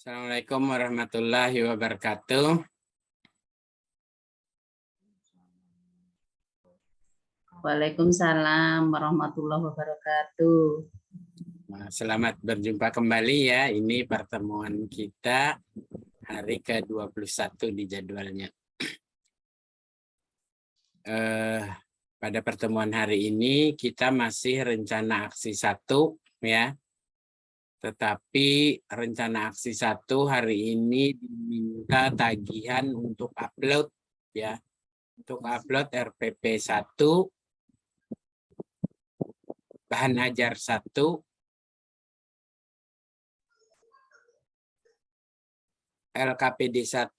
Assalamualaikum warahmatullahi wabarakatuh. Waalaikumsalam warahmatullahi wabarakatuh. Selamat berjumpa kembali ya. Ini pertemuan kita hari ke-21 di jadwalnya. Pada pertemuan hari ini kita masih rencana aksi 1 ya. Tetapi rencana aksi 1 hari ini diminta tagihan untuk upload ya. Untuk upload RPP 1, bahan ajar 1, LKPD 1,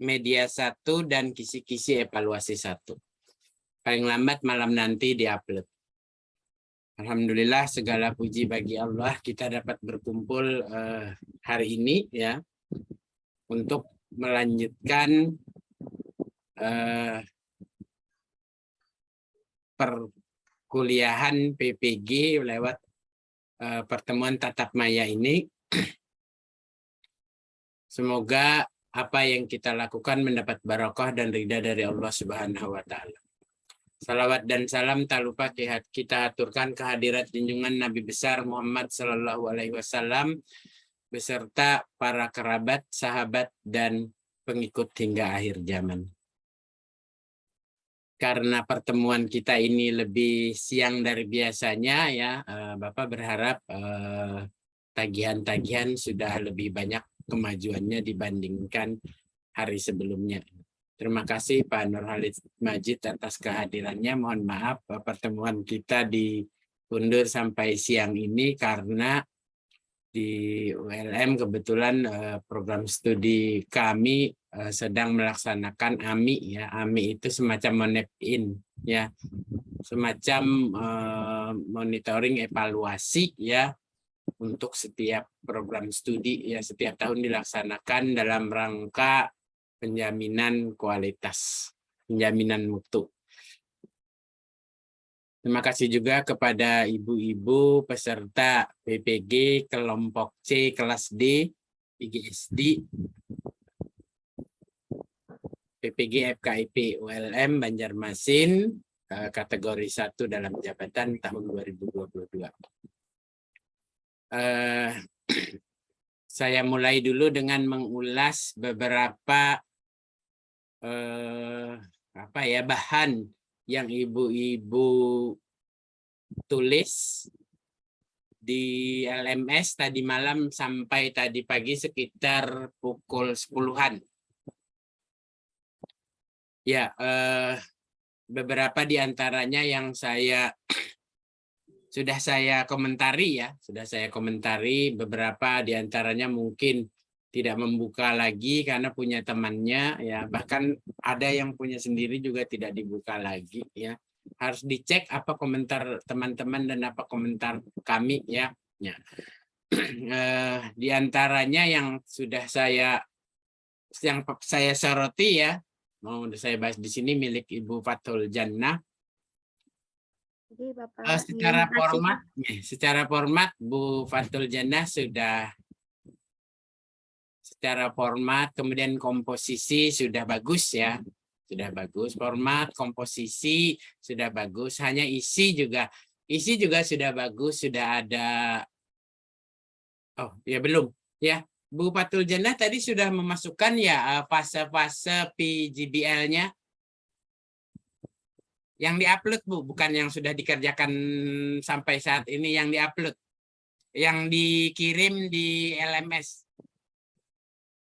media 1, dan kisi-kisi evaluasi 1. Paling lambat malam nanti diupload. Alhamdulillah, segala puji bagi Allah kita dapat berkumpul hari ini ya untuk melanjutkan perkuliahan PPG lewat pertemuan tatap maya ini. Semoga apa yang kita lakukan mendapat barokah dan ridha dari Allah Subhanahu wa Ta'ala. Salawat dan salam tak lupa kita aturkan kehadirat junjungan Nabi besar Muhammad Sallallahu Alaihi Wasallam beserta para kerabat, sahabat, dan pengikut hingga akhir zaman. Karena pertemuan kita ini lebih siang dari biasanya ya, Bapak berharap tagihan-tagihan sudah lebih banyak kemajuannya dibandingkan hari sebelumnya. Terima kasih Pak Nur Khalid Majid atas kehadirannya. Mohon maaf pertemuan kita diundur sampai siang ini karena di ULM kebetulan program studi kami sedang melaksanakan AMI ya. AMI itu semacam monep-in ya. Semacam monitoring evaluasi ya untuk setiap program studi ya, setiap tahun dilaksanakan dalam rangka penjaminan kualitas, penjaminan mutu. Terima kasih juga kepada ibu-ibu peserta PPG kelompok C kelas D IGSD PPG FKIP ULM Banjarmasin kategori 1 dalam jabatan tahun 2022. Saya mulai dulu dengan mengulas beberapa bahan yang ibu-ibu tulis di LMS tadi malam sampai tadi pagi sekitar pukul 10-an. Ya, beberapa di antaranya yang sudah saya komentari ya, beberapa di antaranya mungkin tidak membuka lagi karena punya temannya ya, bahkan ada yang punya sendiri juga tidak dibuka lagi ya. Harus dicek apa komentar teman-teman dan apa komentar kami ya. Di antaranya yang sudah saya soroti ya, mau saya bahas di sini milik Ibu Fathul Jannah. Secara format Bu Fathul Jannah sudah secara format, kemudian komposisi sudah bagus ya, sudah bagus, format komposisi sudah bagus, hanya isi juga sudah bagus, sudah ada belum ya. Bu Fathul Jannah tadi sudah memasukkan ya fase-fase PGBL-nya yang diupload Bu, bukan yang sudah dikerjakan sampai saat ini, yang diupload, yang dikirim di LMS.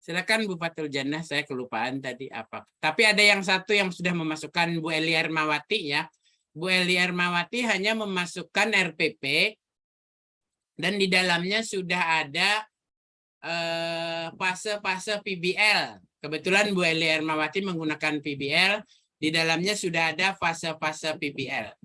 Silakan Bu Fathul Jannah, saya kelupaan tadi apa. Tapi ada yang satu yang sudah memasukkan Bu Eli Hermawati ya. Bu Eli Hermawati hanya memasukkan RPP dan di dalamnya sudah ada fase-fase PBL. Kebetulan Bu Eli Hermawati menggunakan PBL, di dalamnya sudah ada fase-fase PBL.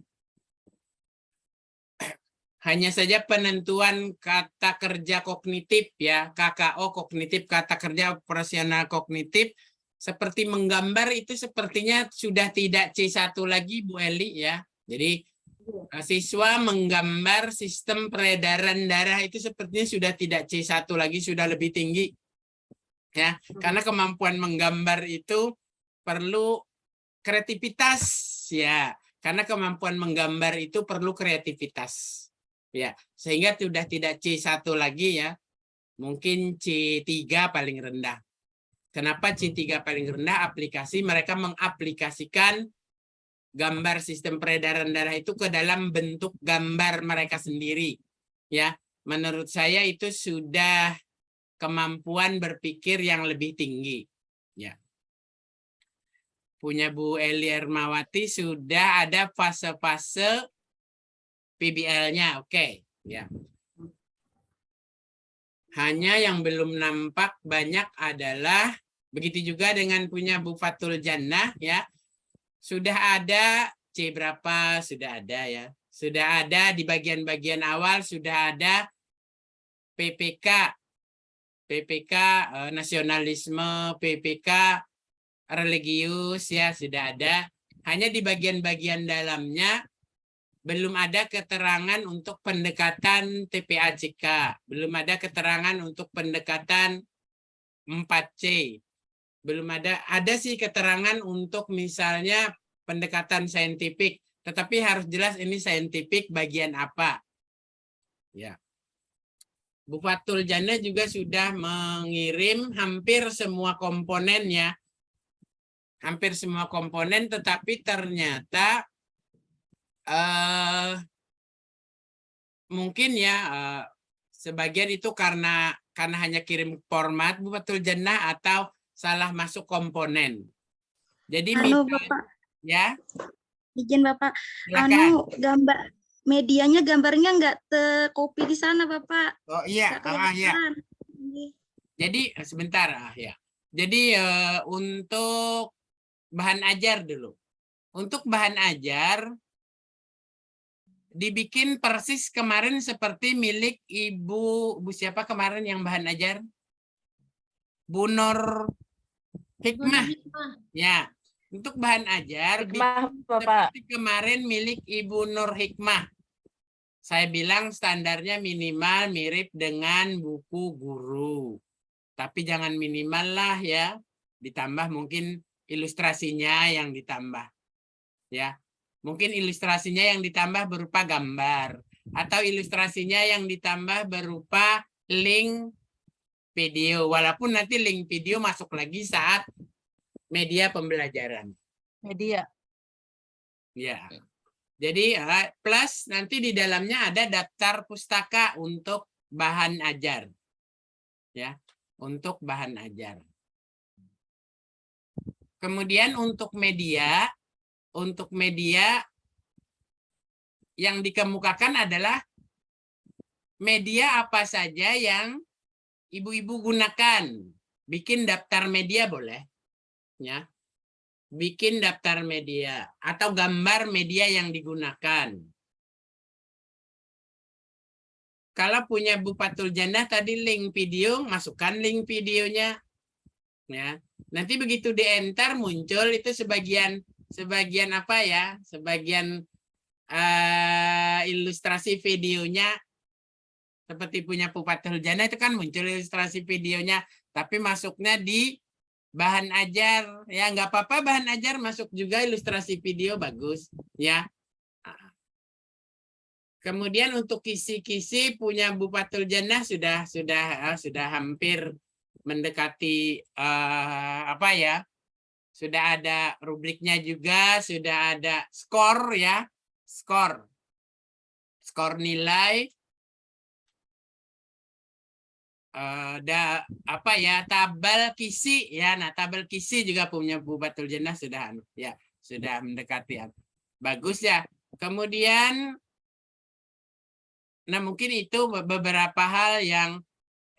Hanya saja penentuan kata kerja kognitif ya, KKO kognitif, kata kerja operasional kognitif, seperti menggambar itu sepertinya sudah tidak C1 lagi Bu Eli ya. Jadi siswa menggambar sistem peredaran darah itu sepertinya sudah tidak C1 lagi, sudah lebih tinggi. Ya, karena kemampuan menggambar itu perlu kreativitas ya. Karena kemampuan menggambar itu perlu kreativitas. Ya, sehingga sudah tidak C1 lagi ya. Mungkin C3 paling rendah. Kenapa C3 paling rendah? Aplikasi mereka mengaplikasikan gambar sistem peredaran darah itu ke dalam bentuk gambar mereka sendiri. Ya, menurut saya itu sudah kemampuan berpikir yang lebih tinggi. Ya. Punya Bu Eli Ermawati sudah ada fase-fase PBL-nya. Oke, ya. Hanya yang belum nampak banyak adalah begitu juga dengan punya Bu Fatul Jannah ya. Sudah ada C berapa sudah ada ya. Sudah ada di bagian-bagian awal sudah ada PPK nasionalisme, PPK religius ya sudah ada. Hanya di bagian-bagian dalamnya belum ada keterangan untuk pendekatan TPAJK, belum ada keterangan untuk pendekatan 4C. Belum ada sih keterangan untuk misalnya pendekatan saintifik, tetapi harus jelas ini saintifik bagian apa. Ya. Bu Fatul Jannah juga sudah mengirim hampir semua komponennya. Hampir semua komponen, tetapi ternyata mungkin ya sebagian itu karena hanya kirim format Bu Fatul Jannah atau salah masuk komponen. Jadi Bapak, ya. izin Bapak, Silakan. gambar medianya gambarnya nggak tercopy di sana Bapak. Oh iya, ya. Jadi sebentar ya. Jadi untuk bahan ajar dulu. Untuk bahan ajar dibikin persis kemarin seperti milik Bu siapa kemarin yang bahan ajar? Bu Nur Hikmah. Ya. Untuk bahan ajar seperti kemarin milik Ibu Nur Hikmah. Saya bilang standarnya minimal mirip dengan buku guru. Tapi jangan minimal lah ya. Ditambah mungkin ilustrasinya yang ditambah. Ya. Mungkin ilustrasinya yang ditambah berupa gambar. Atau ilustrasinya yang ditambah berupa link video. Walaupun nanti link video masuk lagi saat media pembelajaran. Media. Ya. Jadi plus nanti di dalamnya ada daftar pustaka untuk bahan ajar. Ya, untuk bahan ajar. Kemudian untuk media yang dikemukakan adalah media apa saja yang ibu-ibu gunakan. Bikin daftar media boleh. Ya. Bikin daftar media atau gambar media yang digunakan. Kalau punya Bu Fatul Jannah tadi link video, masukkan link videonya. Ya. Nanti begitu di-enter muncul itu sebagian apa ya? Sebagian ilustrasi videonya seperti punya Bu Fatul Jannah itu kan muncul ilustrasi videonya, tapi masuknya di bahan ajar ya, nggak apa-apa bahan ajar masuk juga ilustrasi video bagus ya. Kemudian untuk kisi-kisi punya Bu Fatul Jannah sudah hampir mendekati apa ya, sudah ada rubriknya juga, sudah ada skor ya, skor nilai. Ada apa ya, tabel kisi ya. Nah, tabel kisi juga punya Bu Fatul Jannah sudah ya, sudah mendekati bagus ya. Kemudian nah mungkin itu beberapa hal yang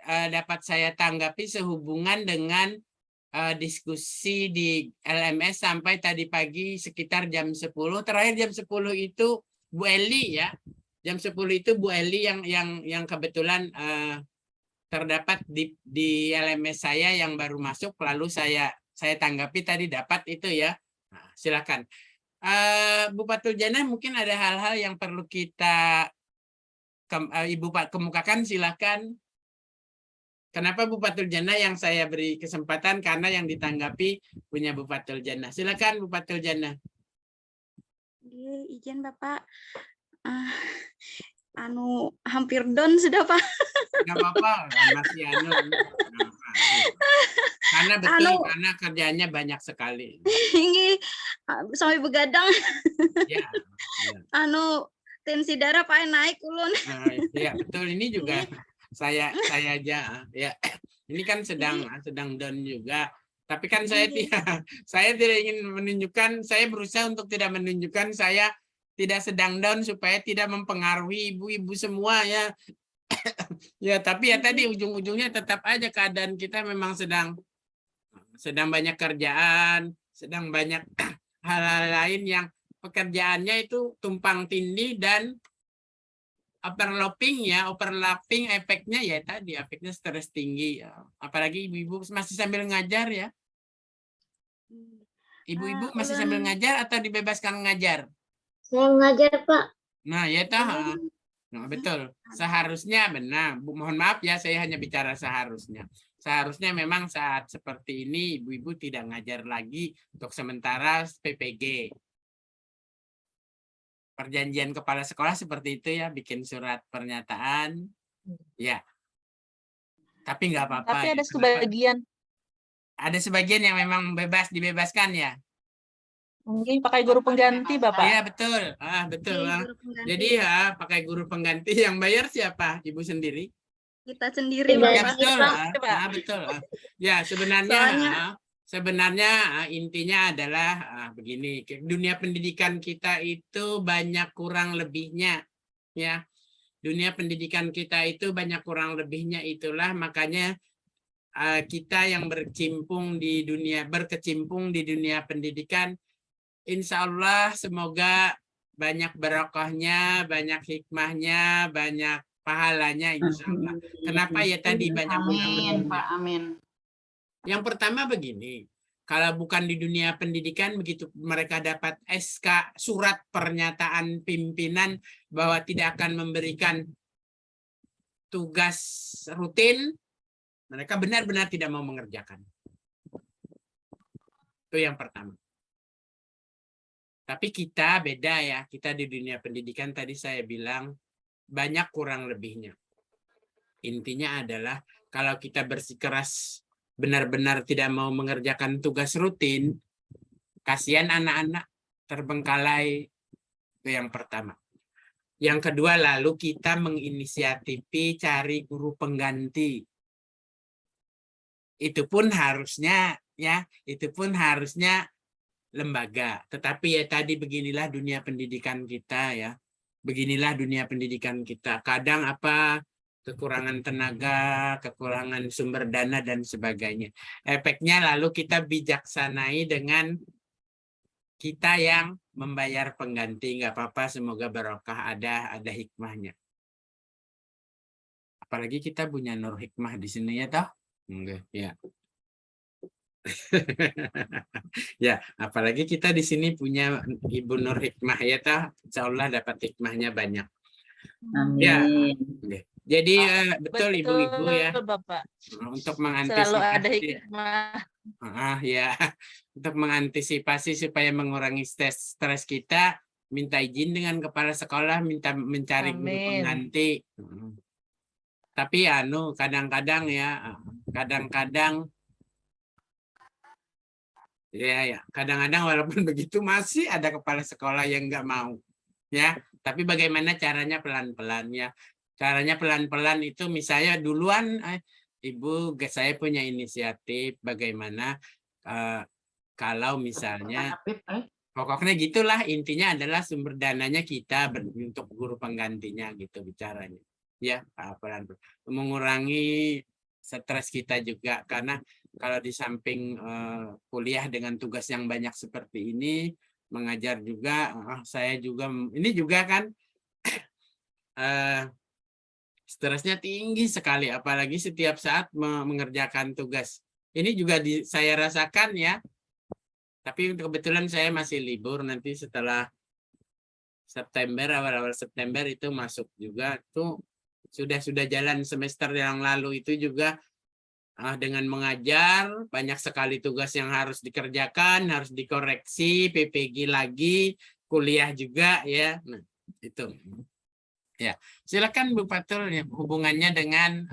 dapat saya tanggapi sehubungan dengan diskusi di LMS sampai tadi pagi sekitar jam 10. Terakhir jam 10 itu Bu Eli ya. Jam 10 itu Bu Eli yang kebetulan terdapat di LMS saya yang baru masuk, lalu saya tanggapi tadi dapat itu ya. Nah, silakan. Bu Fatul Jannah mungkin ada hal-hal yang perlu kita Ibu Pak kemukakan, silakan. Kenapa Bupatul Jannah yang saya beri kesempatan? Karena yang ditanggapi punya Bupatul Jannah. Silakan Bupatul Jannah. Izin Bapak. Ah, hampir down sudah Pak. Nggak apa-apa, masih anu. Karena betul, karena kerjaannya banyak sekali. Ini sampai begadang. Ya, Tensi darah Pak naik ulun. Ya betul, ini juga saya aja ya. Ini kan sedang down juga. Tapi kan saya tidak ingin menunjukkan, saya berusaha untuk tidak menunjukkan saya tidak sedang down supaya tidak mempengaruhi ibu-ibu semua ya. Ya, tapi ya tadi ujung-ujungnya tetap aja keadaan kita memang sedang banyak kerjaan, sedang banyak hal-hal lain yang pekerjaannya itu tumpang tindih dan overlapping efeknya ya tadi, efeknya stres tinggi. Apalagi ibu-ibu masih sambil ngajar ya. Ibu-ibu masih sambil ngajar atau dibebaskan ngajar? Saya ngajar, Pak. Nah, ya tahu. Nah, betul. Seharusnya benar. Mohon maaf ya, saya hanya bicara seharusnya. Seharusnya memang saat seperti ini ibu-ibu tidak ngajar lagi untuk sementara PPG. Perjanjian kepala sekolah seperti itu ya, bikin surat pernyataan. Ya. Tapi nggak apa-apa. Tapi ada ya. sebagian. Ada sebagian yang memang dibebaskan ya. Mungkin pakai guru pengganti, Bapak. Iya, betul. Betul. Jadi ya pakai guru pengganti, yang bayar siapa? Ibu sendiri? Kita sendiri, Ya, Bapak. betul. Betul. Ya, sebenarnya intinya adalah begini, dunia pendidikan kita itu banyak kurang lebihnya ya. Dunia pendidikan kita itu banyak kurang lebihnya, itulah makanya kita yang berkecimpung di dunia pendidikan, insya Allah semoga banyak barokahnya, banyak hikmahnya, banyak pahalanya insya Allah. Kenapa ya tadi banyak kurang lebihnya? Pak, amin. Yang pertama begini, kalau bukan di dunia pendidikan, begitu mereka dapat SK, surat pernyataan pimpinan bahwa tidak akan memberikan tugas rutin, mereka benar-benar tidak mau mengerjakan. Itu yang pertama. Tapi kita beda ya, kita di dunia pendidikan tadi saya bilang banyak kurang lebihnya. Intinya adalah kalau kita bersikeras benar-benar tidak mau mengerjakan tugas rutin, kasihan anak-anak terbengkalai. Itu yang pertama. Yang kedua, lalu kita menginisiatifi cari guru pengganti. Itu pun harusnya lembaga. Tetapi ya tadi beginilah dunia pendidikan kita ya. Beginilah dunia pendidikan kita. Kadang kekurangan tenaga, kekurangan sumber dana dan sebagainya. Efeknya lalu kita bijaksanai dengan kita yang membayar pengganti. Nggak apa-apa, semoga barokah, ada hikmahnya. Apalagi kita punya Nur Hikmah di sini ya toh. Enggak, ya. Ya, apalagi kita di sini punya Ibu Nur Hikmah ya toh. Insya Allah dapat hikmahnya banyak. Amin. Ya. Jadi betul ibu-ibu ya. Bapak. Untuk Selalu ada mengantisipasi. hikmah. Ya, untuk mengantisipasi supaya mengurangi stres kita, minta izin dengan kepala sekolah, minta mencari guru pengganti. Tapi kadang-kadang kadang-kadang walaupun begitu masih ada kepala sekolah yang nggak mau ya. Tapi bagaimana caranya? Pelan-pelan ya. Caranya pelan-pelan itu misalnya duluan Ibu, saya punya inisiatif bagaimana kalau misalnya pokoknya gitulah, intinya adalah sumber dananya kita untuk guru penggantinya gitu bicaranya. Ya, pelan-pelan mengurangi stres kita juga, karena kalau di samping kuliah dengan tugas yang banyak seperti ini, mengajar juga, saya juga ini juga kan stresnya tinggi sekali, apalagi setiap saat mengerjakan tugas. Ini juga saya rasakan ya. Tapi kebetulan saya masih libur, nanti setelah September, awal-awal September itu masuk juga tuh. Sudah jalan semester yang lalu itu juga dengan mengajar, banyak sekali tugas yang harus dikerjakan, harus dikoreksi, PPG lagi, kuliah juga ya. Nah, itu. Ya, silakan Bu Fatul ya, hubungannya dengan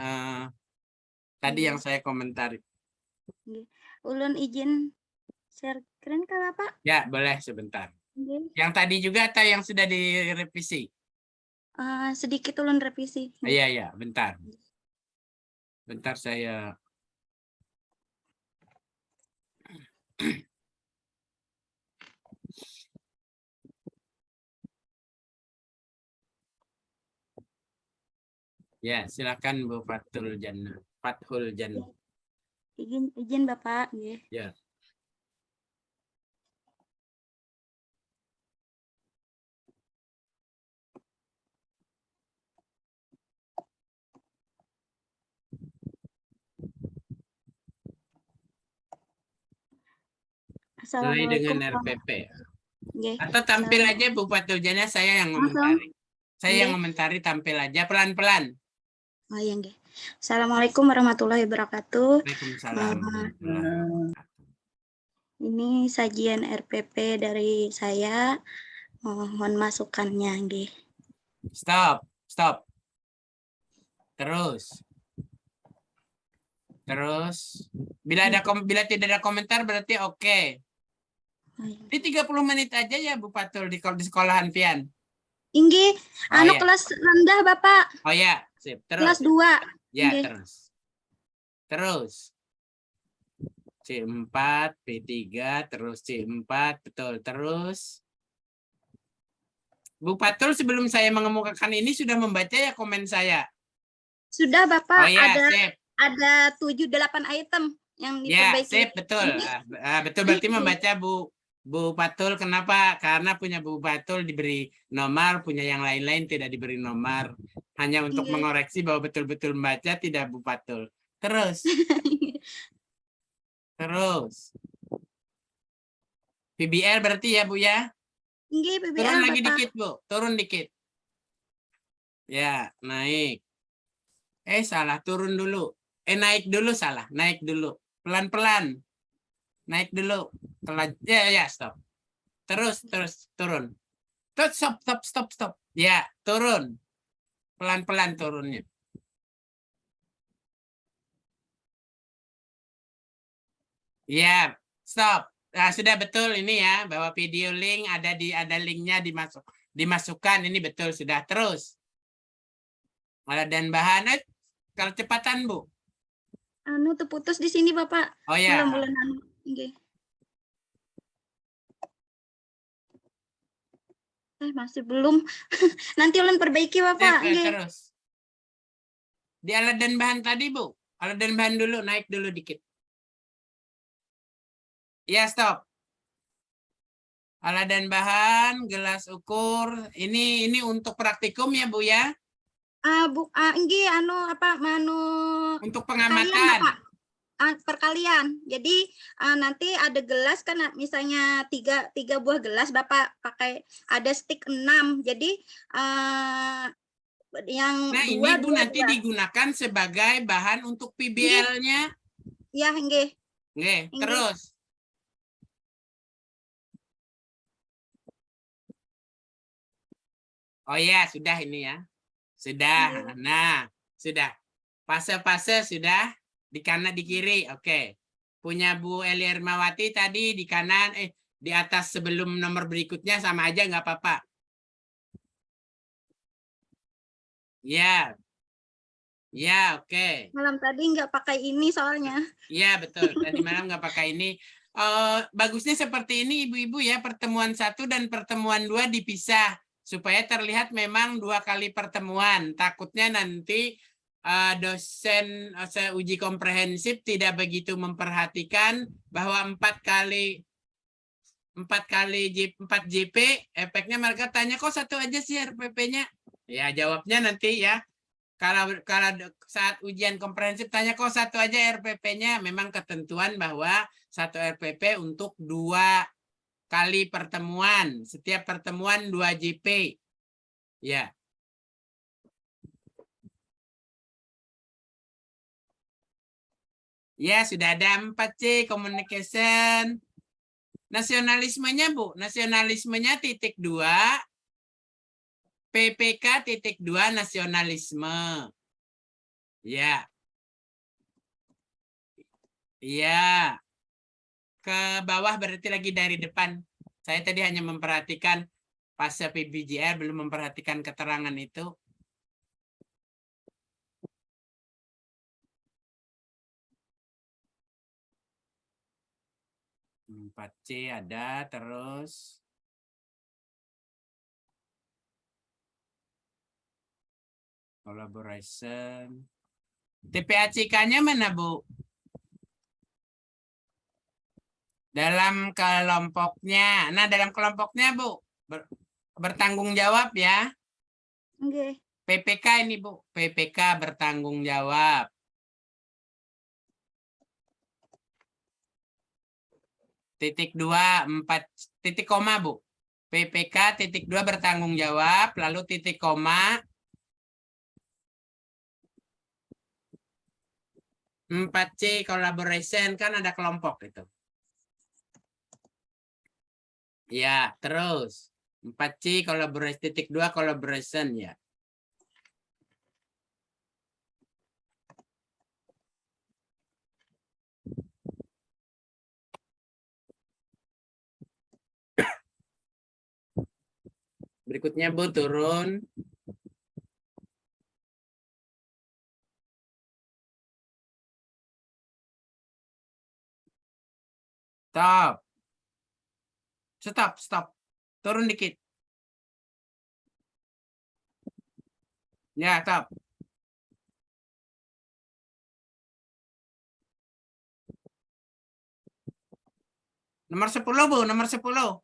tadi yang saya komentari. Nggih. Ulun izin share screen ke Bapak. Ya, boleh sebentar. Nggih. Yang tadi juga atau yang sudah direvisi? Sedikit ulun revisi. Iya, ya, bentar. Bentar saya. Ya, silakan Bu Fathul Jannah. Fathul Jannah. Izin Bapak. Nggih. Ya. Mulai dengan RPP. Nggih. Atau tampil aja Bu Fathul Jannah, saya yang komentari. Saya yang komentari, tampil aja pelan-pelan. Oh iya nggih. Assalamualaikum warahmatullahi wabarakatuh. Waalaikumsalam. Ini sajian RPP dari saya. Mohon masukannya nggih. Stop. Terus bila tidak ada komentar berarti oke. Di 30 menit aja ya Bu Fathul di sekolahan Pian. Inggih, Oh, iya. kelas rendah Bapak. Oh ya, sip. Terus. Kelas 2. Ya, Inggih. terus. C4, P3, terus C4, betul. Terus. Bu Fathul sebelum saya mengemukakan ini sudah membaca ya komen saya? Sudah Bapak, Oh ya, sip. ada 7-8 item yang Ya, diperbaiki. sip, betul. Betul berarti membaca Bu Fathul. Kenapa? Karena punya Bu Fathul diberi nomor, punya yang lain-lain tidak diberi nomor. Hanya untuk mengoreksi bahwa betul-betul membaca, tidak Bu Fathul. Terus. PBR berarti ya Bu ya? Inggih, PBR Turun lagi Bapak. dikit Bu, turun dikit. Ya, naik. Salah, turun dulu. Naik dulu, salah. Naik dulu. Pelan-pelan. Naik dulu. Ya, stop. Terus, turun. Terus, stop. Ya, turun. Pelan-pelan turunnya. Ya, stop. Nah, sudah betul ini ya, bahwa video link ada linknya dimasukkan. Ini betul, sudah. Terus. Dan bahan, kalau cepatan Bu. Terputus di sini Bapak. Oh ya. Bulan-bulan nggih. Masih belum. Nanti ulun perbaiki Bapak. Terus. Di alat dan bahan tadi Bu. Alat dan bahan dulu, naik dulu dikit. Ya, stop. Alat dan bahan, gelas ukur. Ini untuk praktikum ya Bu ya? Nggih, untuk pengamatan. Perkalian. Jadi nanti ada gelas kan, misalnya tiga buah gelas Bapak pakai, ada stick 6. Jadi yang ini Bu nanti digunakan sebagai bahan untuk PBL-nya. Ya, nggih. Nggih, terus. Oh ya, sudah ini ya. Sudah. Nah, sudah. Fase-fase sudah di kanan di kiri. Oke. Punya Bu Eli Hermawati tadi di kanan, di atas sebelum nomor berikutnya sama aja nggak apa-apa. Ya. Ya, oke. Malam tadi nggak pakai ini soalnya. Iya, betul. Tadi malam nggak pakai ini. Bagusnya seperti ini Ibu-ibu ya, pertemuan 1 dan pertemuan 2 dipisah. Supaya terlihat memang 2 kali pertemuan. Takutnya nanti dosen uji komprehensif tidak begitu memperhatikan bahwa 4 JP, efeknya mereka tanya kok 1 aja sih RPP-nya. Ya, jawabnya nanti ya. Kalau saat ujian komprehensif tanya kok 1 aja RPP-nya, memang ketentuan bahwa 1 RPP untuk 2 kali pertemuan, setiap pertemuan 2 JP. Ya. Ya, sudah ada 4C, communication. Nasionalismenya, Bu. Nasionalismenya titik 2. PPK titik 2 nasionalisme. Ya. Iya. Ke bawah berarti lagi dari depan. Saya tadi hanya memperhatikan fase PBJR, belum memperhatikan keterangan itu. Empat C ada, terus collaboration. TPACK-nya mana, Bu? Dalam kelompoknya. Nah, dalam kelompoknya, Bu, bertanggung jawab ya. Nggih. PPK ini, Bu. PPK bertanggung jawab. Titik 2, 4, titik koma, Bu. PPK titik 2 bertanggung jawab, lalu titik koma. 4C collaboration, kan ada kelompok itu. Ya, terus 4C collaboration, titik 2 collaboration ya. Berikutnya, Bu, turun. Stop. Stop, stop. Turun dikit. Ya, stop. Nomor 10, Bu, nomor 10.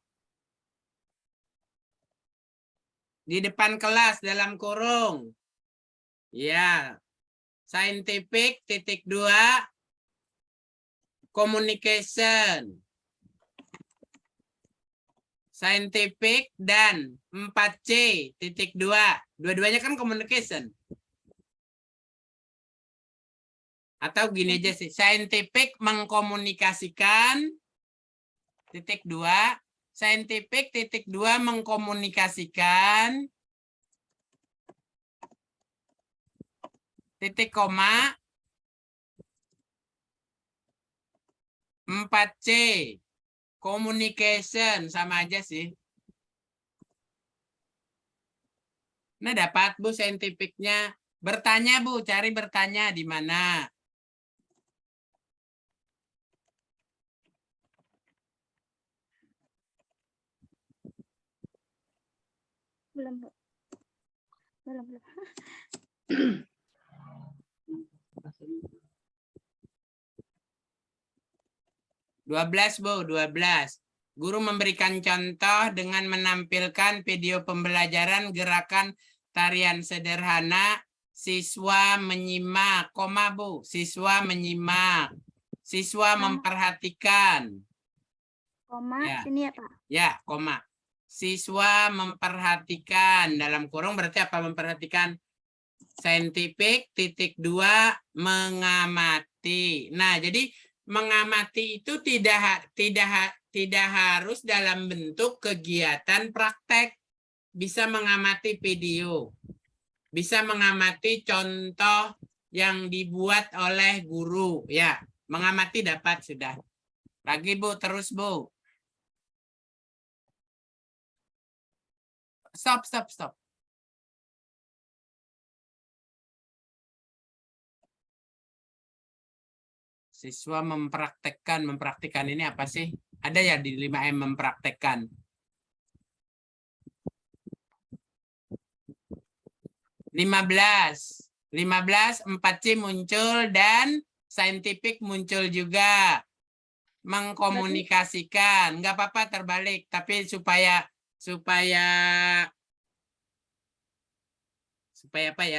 Di depan kelas dalam kurung. Ya. Scientific titik 2 communication. Scientific dan 4C titik 2. Dua-duanya kan communication. Atau gini aja sih. Scientific mengkomunikasikan titik 2. Scientific titik 2 mengkomunikasikan titik koma 4C communication, sama aja sih. Nah, dapat, Bu, scientificnya. Bertanya, Bu, cari bertanya di mana. Belum, Bu. Belum. 12, Bu, 12. Guru memberikan contoh dengan menampilkan video pembelajaran gerakan tarian sederhana. Siswa menyimak, koma, Bu. Siswa menyimak. Siswa memperhatikan. Koma, Ya. sini ya, Pak. Ya, koma. Siswa memperhatikan. Dalam kurung berarti apa memperhatikan? Scientific titik 2 mengamati. Nah, jadi mengamati itu tidak harus dalam bentuk kegiatan praktek. Bisa mengamati video. Bisa mengamati contoh yang dibuat oleh guru. Ya, mengamati dapat sudah. Lagi, Bu, terus, Bu. Stop, stop, stop. Siswa mempraktekkan ini apa sih? Ada ya di 5M mempraktekkan. 15, 4C muncul dan scientific muncul juga. Mengkomunikasikan, nggak apa-apa terbalik, tapi supaya apa ya?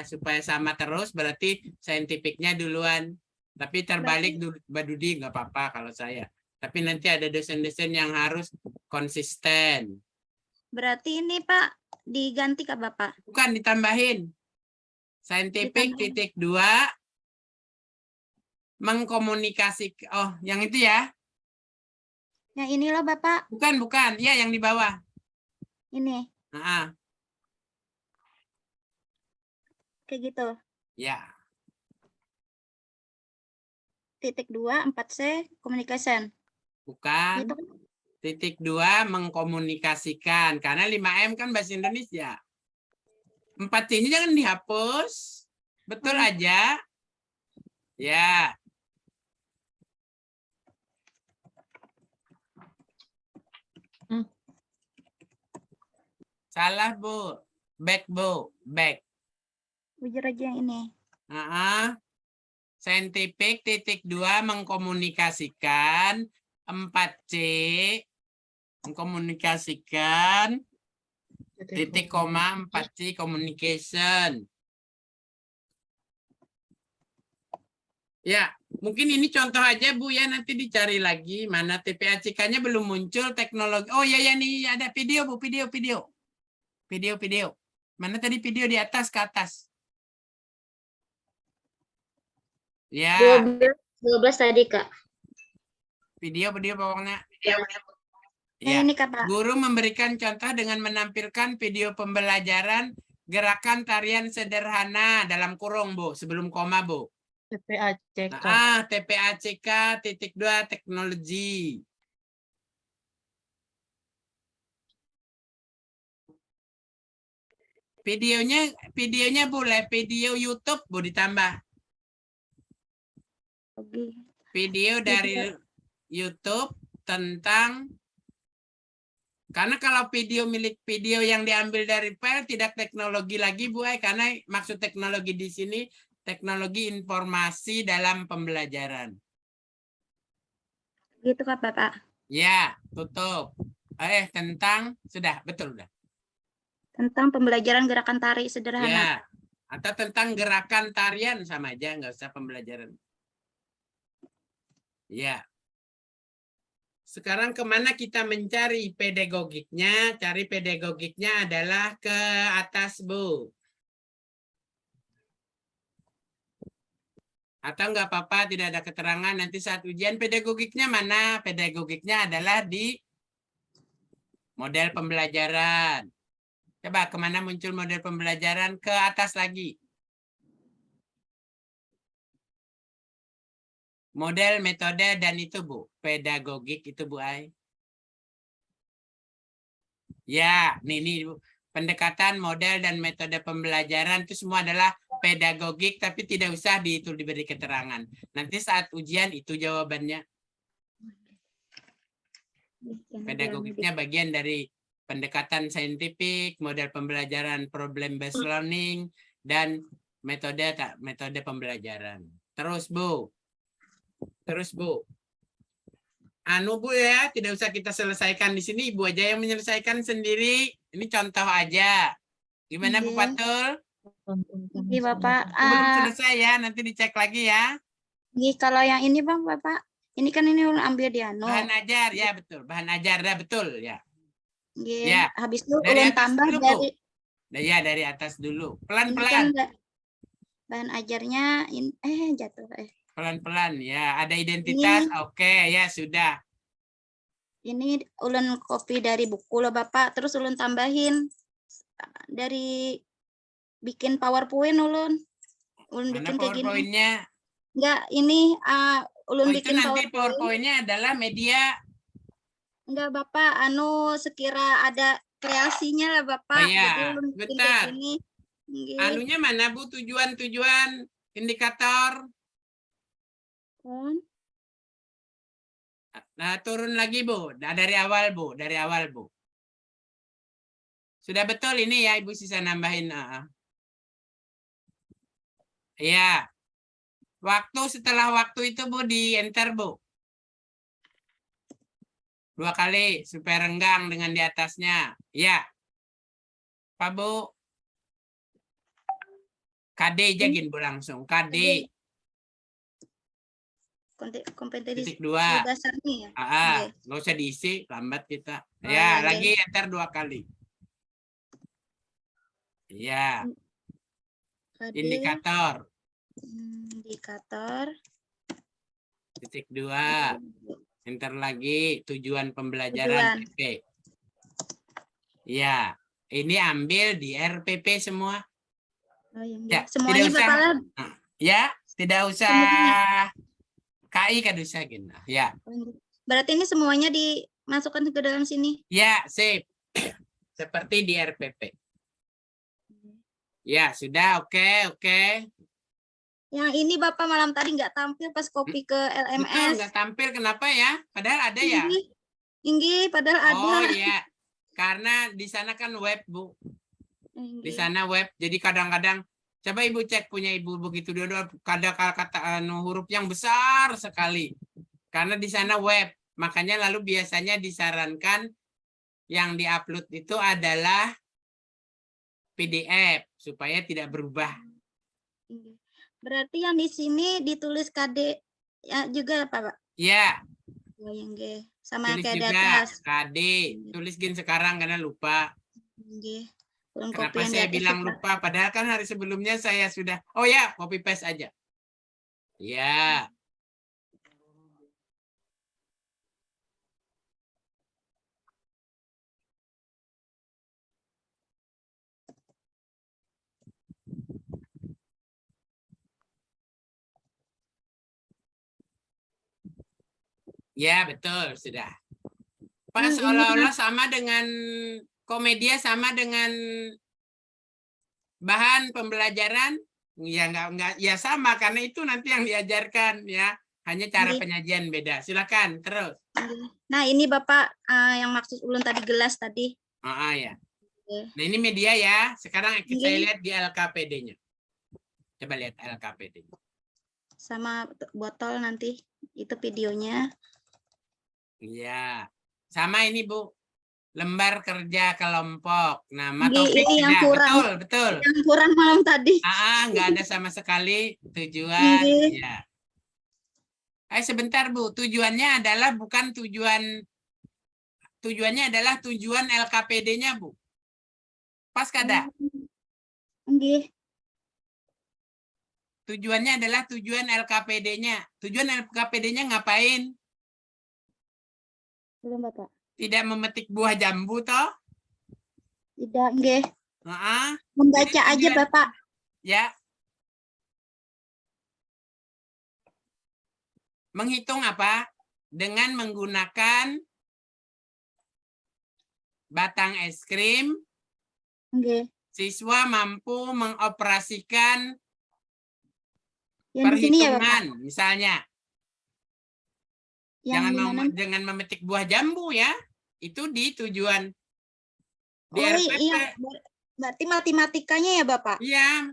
Supaya sama terus berarti scientificnya duluan. Tapi terbalik Mbak Dudi nggak apa-apa kalau saya. Tapi nanti ada dosen-dosen yang harus konsisten. Berarti ini, Pak, diganti ke Bapak. Bukan, ditambahin. Scientific titik 2 mengkomunikasikan. Oh, yang itu ya? Yang ini loh Bapak, Bukan. Ya, yang di bawah. ini Nah, kayak gitu. ya. Titik 2, 4C, communication. Bukan. Gitu kan? Titik 2 mengkomunikasikan. Karena 5M kan bahasa Indonesia. 4C-nya jangan dihapus. Betul aja. Ya. Salah, Bu. Back, Bu. Back. Bujur aja yang ini. Saintifik titik 2 mengkomunikasikan. 4C mengkomunikasikan. Titik koma 4C communication. Ya, mungkin ini contoh aja Bu ya, nanti dicari lagi mana TPACK-nya belum muncul teknologi. Oh ya nih ada video Bu, video. Mana tadi video di atas ke atas? Ya, 12 tadi, Kak. video pokoknya. Yang Ya, ini Kak Pak. guru memberikan contoh dengan menampilkan video pembelajaran gerakan tarian sederhana dalam kurung Bu, sebelum koma Bu. TPACK. TPACK titik 2 teknologi. Videonya boleh video YouTube Bu ditambah. Video dari YouTube tentang, karena kalau video yang diambil dari file tidak teknologi lagi Bu, karena maksud teknologi di sini teknologi informasi dalam pembelajaran. Gitu Kak Bapak. Ya, tutup. Tentang sudah betul udah. Tentang pembelajaran gerakan tari sederhana. Ya, atau tentang gerakan tarian sama aja, nggak usah pembelajaran. Ya. Sekarang kemana kita mencari pedagogiknya? Cari pedagogiknya adalah ke atas Bu. Atau nggak apa-apa, tidak ada keterangan. Nanti saat ujian pedagogiknya mana? Pedagogiknya adalah di model pembelajaran. Coba kemana muncul model pembelajaran? Ke atas lagi. Model, metode, dan itu Bu. Pedagogik itu Bu Ai. Ya, nih Bu. Pendekatan, model, dan metode pembelajaran itu semua adalah pedagogik, tapi tidak usah diberi keterangan. Nanti saat ujian itu jawabannya. Pedagogiknya bagian dari pendekatan saintifik, model pembelajaran problem based learning, dan metode pembelajaran. Terus Bu. Bu ya, tidak usah kita selesaikan di sini, Ibu aja yang menyelesaikan sendiri. Ini contoh aja. Gimana Bu Patul? Ini Bapak. Belum selesai ya, nanti dicek lagi ya. Ini kalau yang ini Bang Bapak, ini kan ini ulun ambil di anu. Bahan ajar ya betul, bahan ajar ya betul ya. Ya. Habis itu Dari ulun atas tambah dulu, Bu. Dari atas dulu, ini kan pelan-pelan. bahan ajarnya ini jatuh. Pelan-pelan ya, ada identitas. Oke, ya sudah. Ini ulun copy dari buku loh Bapak, terus ulun tambahin dari bikin PowerPoint ulun. Ulun Mana bikin kayak gini. PowerPoint-nya? Enggak, ini ulun itu bikin nanti PowerPoint. PowerPoint-nya adalah media. Enggak Bapak, sekira ada kreasinya lah Bapak. Oh, ya. Jadi ulun bikin kayak gini. Anunya mana Bu, tujuan indikator? Nah, turun lagi Bu. Nah, dari awal Bu. Sudah betul ini ya, Ibu sisa nambahin. Ya. Setelah waktu itu Bu di enter Bu. 2 kali supaya renggang dengan di atasnya. Ya. Pak Bu. KD jagin Bu langsung. KD. Kompetensi 2. dasarnya ya. Nggak usah diisi, lambat kita. Ya, lagi enter 2 kali. Ya. KD. Indikator. Titik 2. Enter lagi tujuan pembelajaran Tujuan. PP. Ya, ini ambil di RPP semua. Oh, yang Ya, dia. Semuanya tidak usah. Bapak lah. Ya, tidak usah Semuanya. KI kan usah gitu. Ya, Berarti ini semuanya dimasukkan ke dalam sini. ya, sip. Seperti di RPP. Ya, sudah. Oke. Yang ini Bapak malam tadi nggak tampil pas copy ke Betul, LMS. nggak tampil. Kenapa ya? Padahal ada ya. Tinggi, padahal ada. Oh iya, karena di sana kan web, Bu. Di Tinggi. sana web. Jadi kadang-kadang coba Ibu cek punya Ibu begitu dulu ada kata huruf yang besar sekali. Karena di sana web. Makanya lalu biasanya disarankan yang diupload itu adalah PDF supaya tidak berubah. Tinggi. Berarti yang di sini ditulis KD ya juga Pak. Ya, Oh, yang G. Sama tulis kayak di juga atas. KD. Tulis gin sekarang karena lupa. G. Ulang copy Kenapa yang di saya atas bilang Pak. lupa? Padahal kan hari sebelumnya saya sudah. Oh ya, copy paste aja. Ya. Ya, betul, sudah. Pak, Ini seolah-olah sama dengan Komedia sama dengan bahan pembelajaran. Ya enggak ya sama karena itu nanti yang diajarkan ya. Hanya cara Ini. penyajian beda. Silakan terus. Nah, ini Bapak yang maksud ulun tadi gelas tadi. Ya. Oke. Nah, ini media ya. Sekarang saya Ini. lihat di LKPD-nya. Coba lihat LKPD. Sama botol nanti itu videonya. Iya. Sama ini, Bu. Lembar kerja kelompok. Nama Ini topik yang sudah. kurang. Betul. Yang kurang malam tadi. Nggak ada sama sekali tujuan. Ini. Ya. Sebentar, Bu. Tujuannya adalah bukan tujuannya adalah tujuan LKPD-nya, Bu. Pas kada? Nggih. Tujuannya adalah tujuan LKPD-nya. Tujuan LKPD-nya ngapain? Belum Bapak. Tidak memetik buah jambu toh? Tidak, nggih. Heeh. Membaca Jadi aja tujuan- Bapak. Ya. Menghitung apa? Dengan menggunakan batang es krim, Nggih. siswa mampu mengoperasikan Yang di sini ya Bapak. perhitungan, misalnya. Yang di mana? Jangan memetik buah jambu ya. Itu di tujuan di Oh RPP. iya, berarti matematikanya ya Bapak. Iya.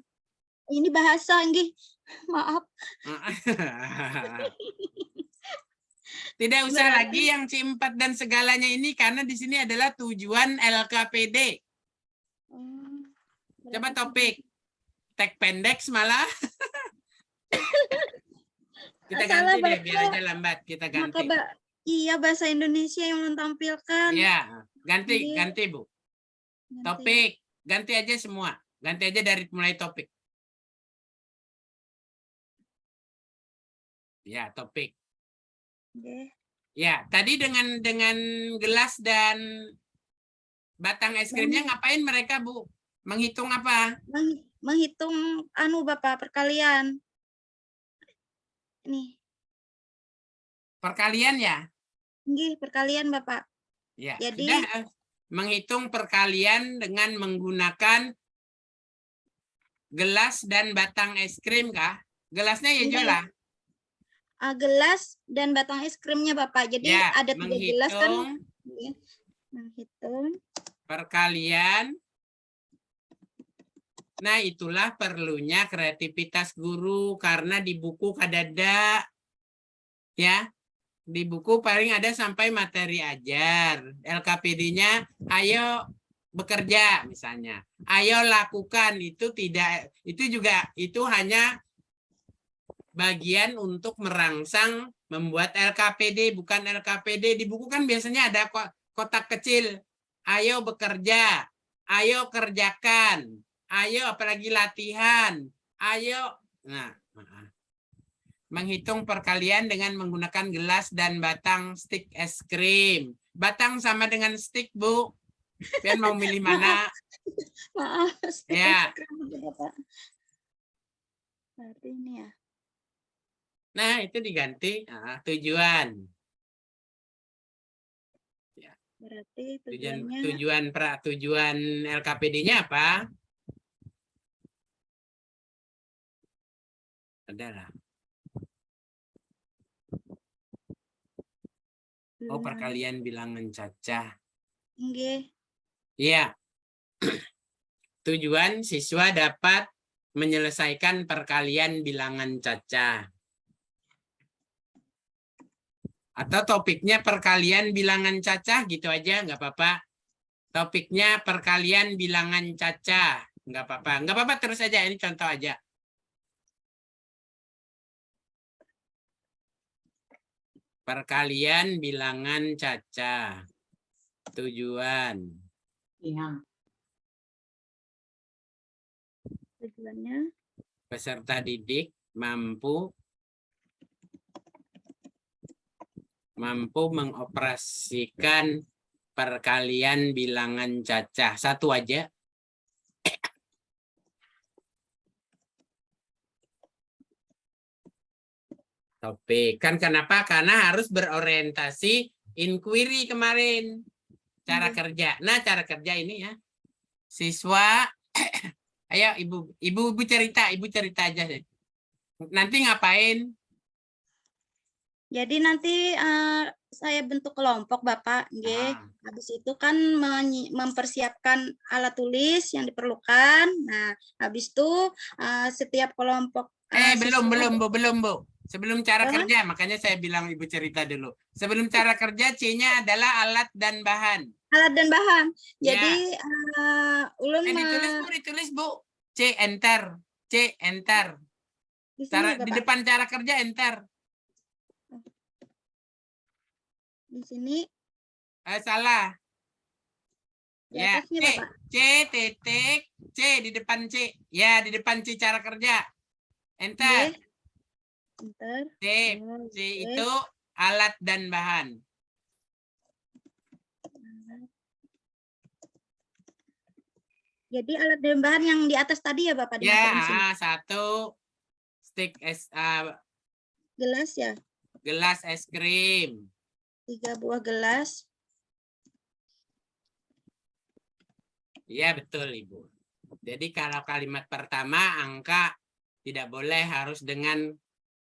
Ini bahasa nggih. Maaf. Tidak usah Berarti- lagi yang C4 dan segalanya ini karena di sini adalah tujuan LKPD. Coba topik. Tag pendek malah. Kita Salah, ganti deh Bapak. biar aja lambat. Kita ganti. Iya bahasa Indonesia yang menampilkan. Iya, ganti Iya. Bu. Topik, ganti aja semua. Ganti aja dari mulai topik. Ya, topik. Oke. Ya, tadi dengan gelas dan batang es krimnya ngapain mereka, Bu? Menghitung apa? Menghitung Bapak perkalian. Nih, Perkalian ya? nggih perkalian Bapak. Ya, Jadi- sudah menghitung perkalian dengan menggunakan gelas dan batang es krim kah? Gelasnya ya Iya. Jola. Gelas dan batang es krimnya Bapak. Jadi Ya, ada 3 gelas kan. menghitung Nggih. Menghitung. perkalian. Nah, itulah perlunya kreativitas guru karena di buku kadada ya. Di buku paling ada sampai materi ajar. LKPD-nya ayo bekerja misalnya. Ayo lakukan itu tidak itu hanya bagian untuk merangsang membuat LKPD bukan LKPD. Di buku kan biasanya ada kotak kecil. Ayo bekerja, ayo kerjakan, ayo apalagi latihan, ayo. Nah, Menghitung perkalian dengan menggunakan gelas dan batang stik es krim. Batang sama dengan stik, Bu. Pian mau milih mana? Maaf. Ya. Bapak. Berarti ini ya. Nah, itu diganti tujuan. Berarti Tujuan tujuannya tujuan LKPD-nya apa? Adalah perkalian bilangan cacah. Nggih. Iya. Tujuan siswa dapat menyelesaikan perkalian bilangan cacah. Atau topiknya perkalian bilangan cacah gitu aja, nggak apa-apa. Topiknya perkalian bilangan cacah, nggak apa-apa. Nggak apa-apa, terus aja, ini contoh aja. Perkalian bilangan cacah. Tujuan. Iya. Tujuannya Peserta didik mampu mengoperasikan perkalian bilangan cacah. Satu aja. Topik. Kan kenapa? Karena harus berorientasi inquiry kemarin. Cara kerja. Nah, cara kerja ini ya. Siswa, ayo ibu cerita aja deh. Nanti ngapain? jadi nanti saya bentuk kelompok Bapak, nggih. Habis itu kan mempersiapkan alat tulis yang diperlukan. Nah, habis itu setiap kelompok Belum, Bu. Sebelum cara Apa? kerja, makanya saya bilang ibu cerita dulu. Sebelum cara kerja, C-nya adalah alat dan bahan. Alat dan bahan. Ya. Jadi ulun ditulis Bu. C enter. di sini Di Bapak. depan cara kerja enter. Di sini. Salah. Di Ya, atasnya Bapak. C titik C di depan C. Ya, di depan C cara kerja. Enter. Nggih. Enter. C itu alat dan bahan. Jadi alat dan bahan yang di atas tadi ya Bapak Ya, dimasukin sini. satu stick Gelas ya. gelas es krim. 3 buah gelas. Iya, betul, Ibu. Jadi kalau kalimat pertama angka tidak boleh harus dengan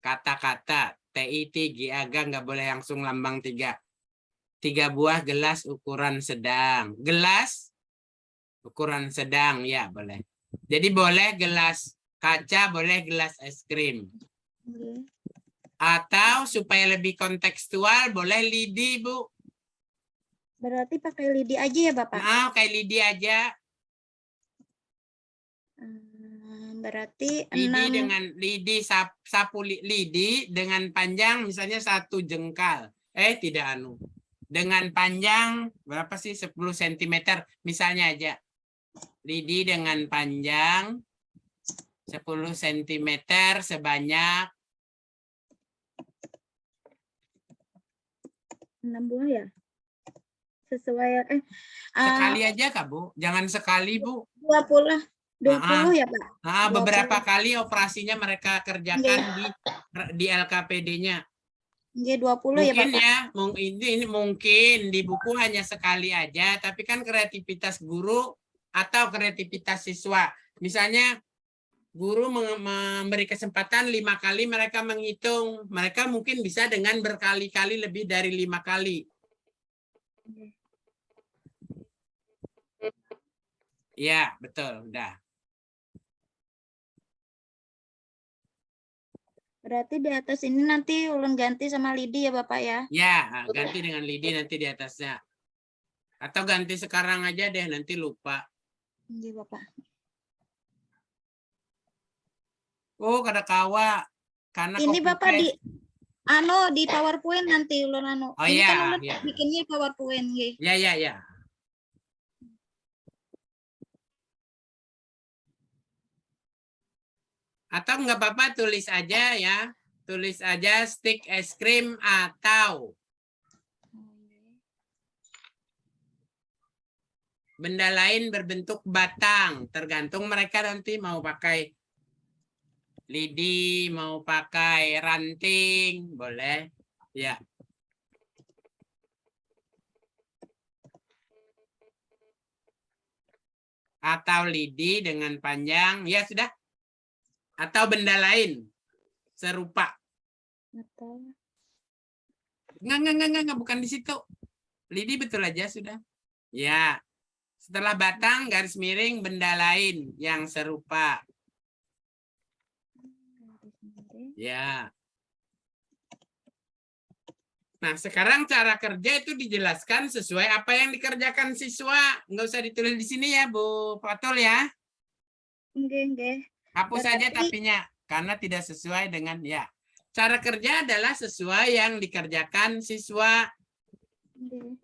kata-kata TIT, GAGA, nggak boleh langsung lambang 3. 3 buah gelas ukuran sedang. Gelas ukuran sedang, ya boleh. Jadi boleh gelas kaca, boleh gelas es krim. Nggih. Atau supaya lebih kontekstual, boleh lidi, Bu. Berarti pakai lidi aja ya Bapak? Nah, kayak lidi aja. Berarti Lidi 6. dengan sapu lidi dengan panjang misalnya 1 jengkal. Tidak dengan panjang berapa sih? 10 cm misalnya aja. Lidi dengan panjang 10 cm sebanyak 6 buah ya? Sesuai sekali aja Kak, Bu. Jangan sekali, Bu. 20 ya Pak? Beberapa kali operasinya mereka kerjakan di LKPD-nya. Nggih, 20 ya Mungkin Bapak? ya, ini mungkin di buku hanya sekali aja, tapi kan kreativitas guru atau kreativitas siswa. Misalnya guru memberi kesempatan 5 kali mereka menghitung. Mereka mungkin bisa dengan berkali-kali lebih dari 5 kali. Ya, betul. Udah. Berarti di atas ini nanti ulun ganti sama lidi ya Bapak ya? Ya, ganti dengan lidi nanti di atasnya. Atau ganti sekarang aja deh, nanti lupa. Iya Bapak. Oh, kada kawa. Karena Ini copy Bapak paste. di PowerPoint nanti ulun Oh ini kan iya, ulun ya. bikinnya PowerPoint nggih. Ya. Atau nggak apa-apa tulis aja ya. tulis aja stick es krim atau benda lain berbentuk batang. Tergantung mereka nanti mau pakai lidi, mau pakai ranting, boleh. Ya. Atau lidi dengan panjang, ya sudah. Atau benda lain serupa. Enggak, bukan di situ. Lidi betul aja sudah. Ya. Setelah batang, garis miring, benda lain yang serupa. Ya. Nah, sekarang cara kerja itu dijelaskan sesuai apa yang dikerjakan siswa. Nggak usah ditulis di sini ya, Bu Fatul ya. Nggih. Hapus saja Berarti- tapinya, karena tidak sesuai dengan ya. Cara kerja adalah sesuai yang dikerjakan siswa. Nggih.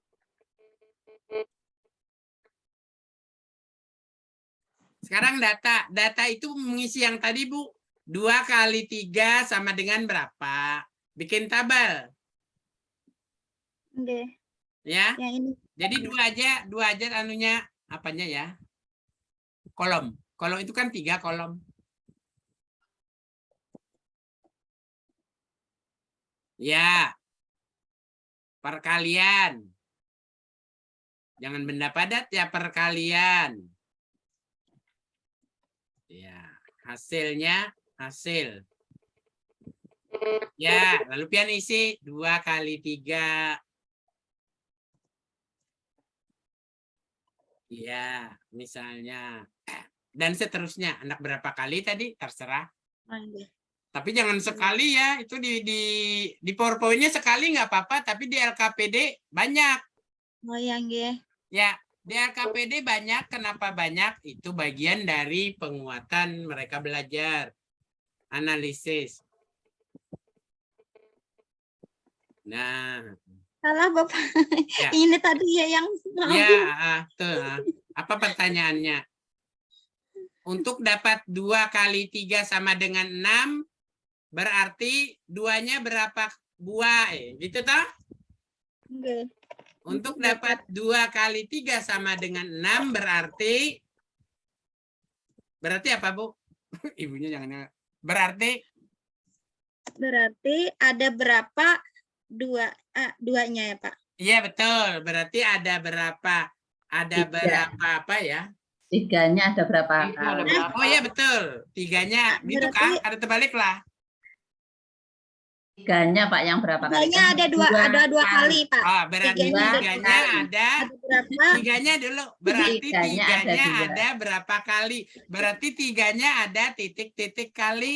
Sekarang data. Data itu mengisi yang tadi, Bu. 2 kali 3 sama dengan berapa? Bikin tabel. Nggih. Ya. Yang ini. Jadi dua aja anunya apanya ya? Kolom. Kolom itu kan 3 kolom. Ya. Perkalian. Jangan benda padat ya, perkalian. Ya, hasilnya hasil. Ya, lalu pian isi 2 kali 3. Iya, misalnya. Dan seterusnya. Anak berapa kali tadi? Terserah. Nggih. Tapi jangan sekali ya. Itu di PowerPoint-nya sekali nggak apa-apa. Tapi di LKPD banyak. Oh ya nggih. Ya, di LKPD banyak. Kenapa banyak? Itu bagian dari penguatan mereka belajar. Analisis. Nah. Salah Bapak. Ya. Ini tadi ya yang Ya, tuh. Apa pertanyaannya? Untuk dapat 2 kali 3 sama dengan 6, berarti 2-nya berapa buah? Gitu toh? Nggih. Untuk dapat 2 kali 3 sama dengan 6, berarti apa, Bu? Ibunya jangan. Berarti ada berapa duanya ya, Pak? iya betul. Berarti ada berapa? Ada 3. berapa apa ya? 3-nya ada berapa kali? Oh iya betul. 3-nya gitu Berarti- kah? Ada terbalik lah. 3-nya Pak yang berapa kali? Tiganya ada dua kali, Pak. Oh, berarti Tiganya ada tiganya kali. ada. Ada berapa? Tiganya dulu. Berarti Tiganya ada tiganya dua. ada berapa kali? Berarti tiganya ada titik-titik kali.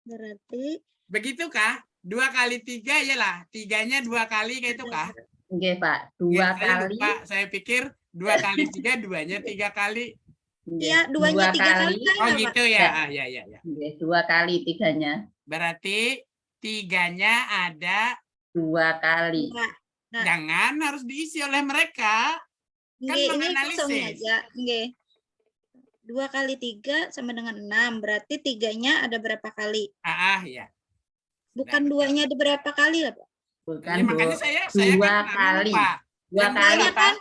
Berarti Begitu kah? 2 kali 3 iyalah. Tiganya 2 kali kayak itu kah? Nggih, Pak. 2 Ya, saya kali. lupa. Saya pikir 2 kali 3, 2-nya 3 kali. Nggih, ya duanya 3 kali kan Oh ya, Pak? gitu ya. Ah, ya. Nggih, 2 kali 3-nya. Berarti tiganya ada. 2 kali. Nah. Jangan, harus diisi oleh mereka. Kan Nggih, ini menganalisis. kosong aja. Nggih. 2 kali 3 sama dengan 6. Berarti 3-nya ada berapa kali? Ya. Bukan 2-nya ada berapa kali lah, Pak? Bukan, Ya, makanya Bu. saya 2 kan kali. lupa. 2 Yang kali. Soalnya kan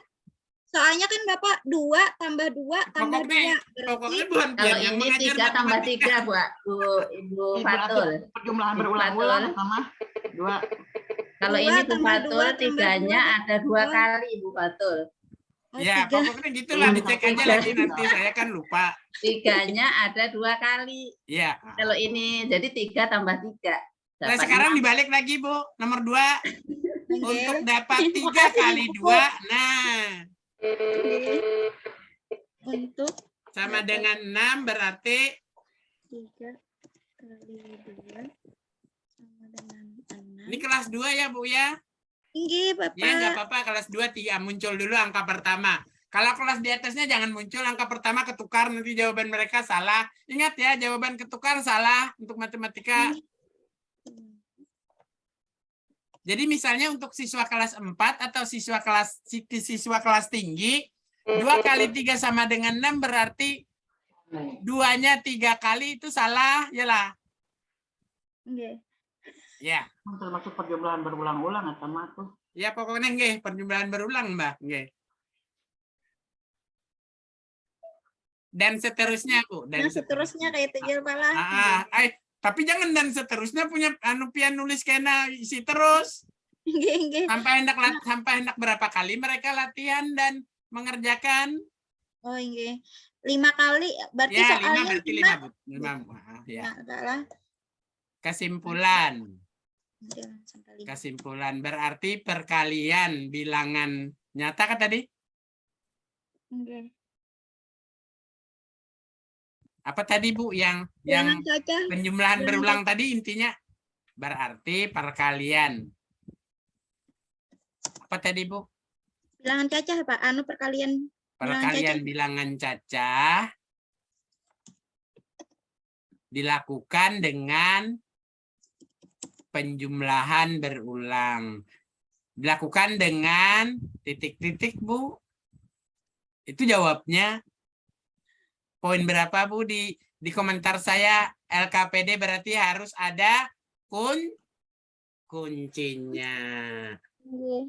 Soalnya kan Bapak 2 tambah 2 tambah 2. Pokoknya Berarti bukan Kalau yang ini mengajar 3 tambah matematika. 3, Bu. Ibu Ini Fatul. berarti perjumlahan Ibu berulang-ulang Fatul. sama 2. Kalau 2 ini Bu tambah Fatul, 2 tambah tiganya 2. ada 2 Oh. kali, Bu Fatul. Ya, 3. pokoknya gitulah, dicek aja lagi nanti, saya kan lupa. Tiganya ada 2 kali. Ya. Kalau ini jadi 3 tambah 3. Nah, sekarang dibalik lagi, Bu. Nomor 2. Untuk dapat 3 Makasih, kali Bu. 2, nah, Untuk sama dengan 6 berarti 3 kali 2 sama dengan 6. ini kelas 2 ya, Bu ya. Tinggi, Bapak. Ya, nggak apa-apa, kelas 2 3 muncul dulu angka pertama. Kalau kelas di atasnya jangan muncul angka pertama ketukar, nanti jawaban mereka salah. Ingat ya, jawaban ketukar salah untuk matematika. Jadi misalnya untuk siswa kelas 4 atau siswa kelas tinggi, 2 kali 3 sama dengan 6 berarti 2-nya 3 kali itu salah, ya lah. Nggih. Ya, Termasuk perjumlahan berulang-ulang atau tuh. ya pokoknya nggih perjumlahan berulang, Mbak, nggih. Dan seterusnya, Bu, dan Nah, seterusnya kayak itu ya, Pak lah. tapi jangan dan seterusnya punya pian nulis kena isi terus. Nggih, nggih. Sampai hendak berapa kali mereka latihan dan mengerjakan? Oh, nggih. 5 kali berarti Ya, 5 soalnya berarti 5, Bu. 5, Bu. Ya. Nah, salah. Kesimpulan. Nggih, sampai 5. Kesimpulan berarti perkalian bilangan nyata kan tadi? Nggih. Apa tadi, Bu, yang Bilangan cocok. penjumlahan Bilangan berulang tadi intinya berarti perkalian. Apa tadi, Bu? Bilangan cacah, Pak. Anu perkalian Perkalian bilangan cacah dilakukan dengan penjumlahan berulang. Dilakukan dengan titik-titik, Bu. Itu jawabnya. Poin berapa, Bu? Di komentar saya LKPD berarti harus ada kuncinya.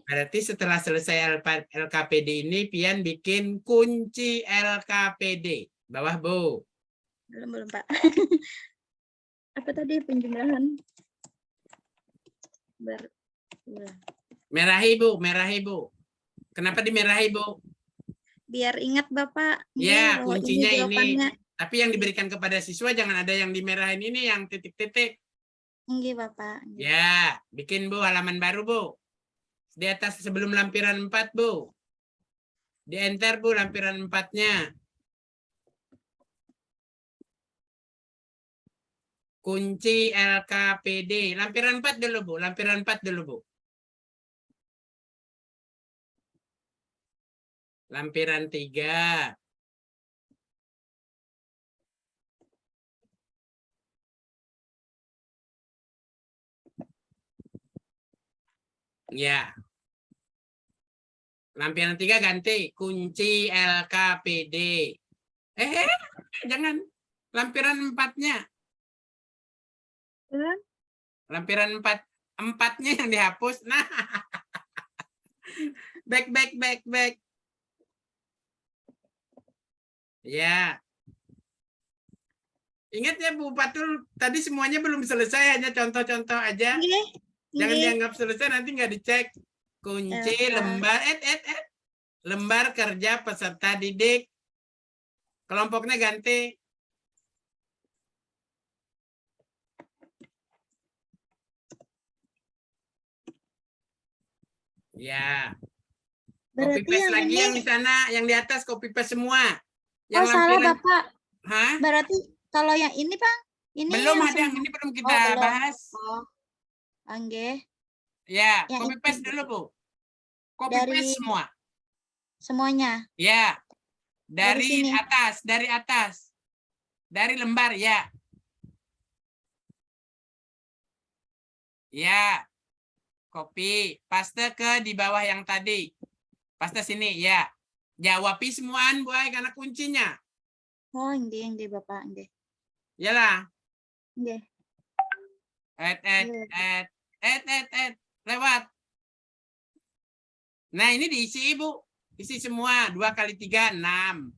Berarti setelah selesai LKPD ini, Pian bikin kunci LKPD. Bawah, Bu. Belum, Pak. Apa tadi penjumlahan berulang? Merahi, Bu. Kenapa dimerahi, Bu? Biar ingat, Bapak. Ya, bahwa kuncinya ini. jawabannya. Tapi yang diberikan kepada siswa jangan ada yang dimerahin ini, yang titik-titik. Nggih, Bapak. Nggih. Ya, bikin, Bu, halaman baru, Bu. Di atas sebelum lampiran 4, Bu. Di enter, Bu, lampiran 4-nya. Kunci LKPD. Lampiran 4 dulu, Bu. Lampiran 4 dulu, Bu. Lampiran 3. Ya. Lampiran 3 ganti. Kunci LKPD. Jangan. Lampiran 4-nya. Lampiran 4-nya yang dihapus. Nah. Back. Ya. Ingat ya, Bu Patul, tadi semuanya belum selesai, hanya contoh-contoh aja. Nggih. Jangan Nggih. dianggap selesai, nanti nggak dicek. Kunci lembar, lembar kerja peserta didik. Kelompoknya ganti. Ya. Copy Berarti paste yang lagi ini. yang di sana, yang di atas copy paste semua. Yang Oh, salah, lampiran- Bapak. Hah? Berarti kalau yang ini, Pak, ini Belum yang ada, yang ini belum kita belum. bahas. Oh. Nggih. Ya, Yang copy itu. paste dulu, Bu. Copy Dari- paste semua. Semuanya. Ya. Dari Dari sini. atas. Dari lembar, ya. Ya. Copy, paste ke di bawah yang tadi. Paste sini, ya. Jawabi semuaan, Bu, karena kuncinya. Oh, nggih, Bapak, nggih. Yalah. Nggih. Lewat. Nah, ini diisi, Bu. Isi semua. 2 kali 3, 6.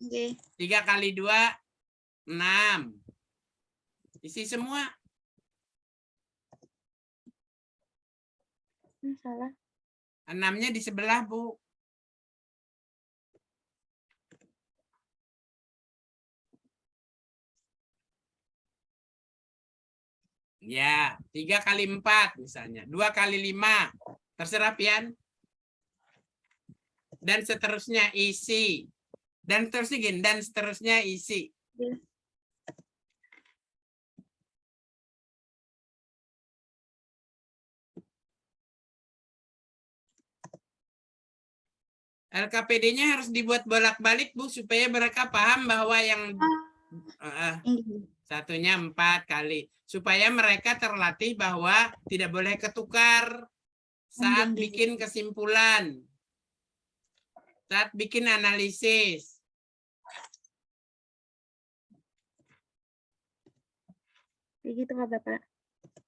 Nggih. 3 kali 2, 6. Isi semua. Salah. 6-nya di sebelah, Bu. Ya, 3 kali 4 misalnya. 2 kali 5. Terserah, Pian. Dan seterusnya isi. Dan seterusnya gini, dan seterusnya isi. LKPD-nya harus dibuat bolak-balik, Bu, supaya mereka paham bahwa yang satunya 4 kali. Supaya mereka terlatih bahwa tidak boleh ketukar saat bikin kesimpulan. Saat bikin analisis. Begitu, Pak, Bapak.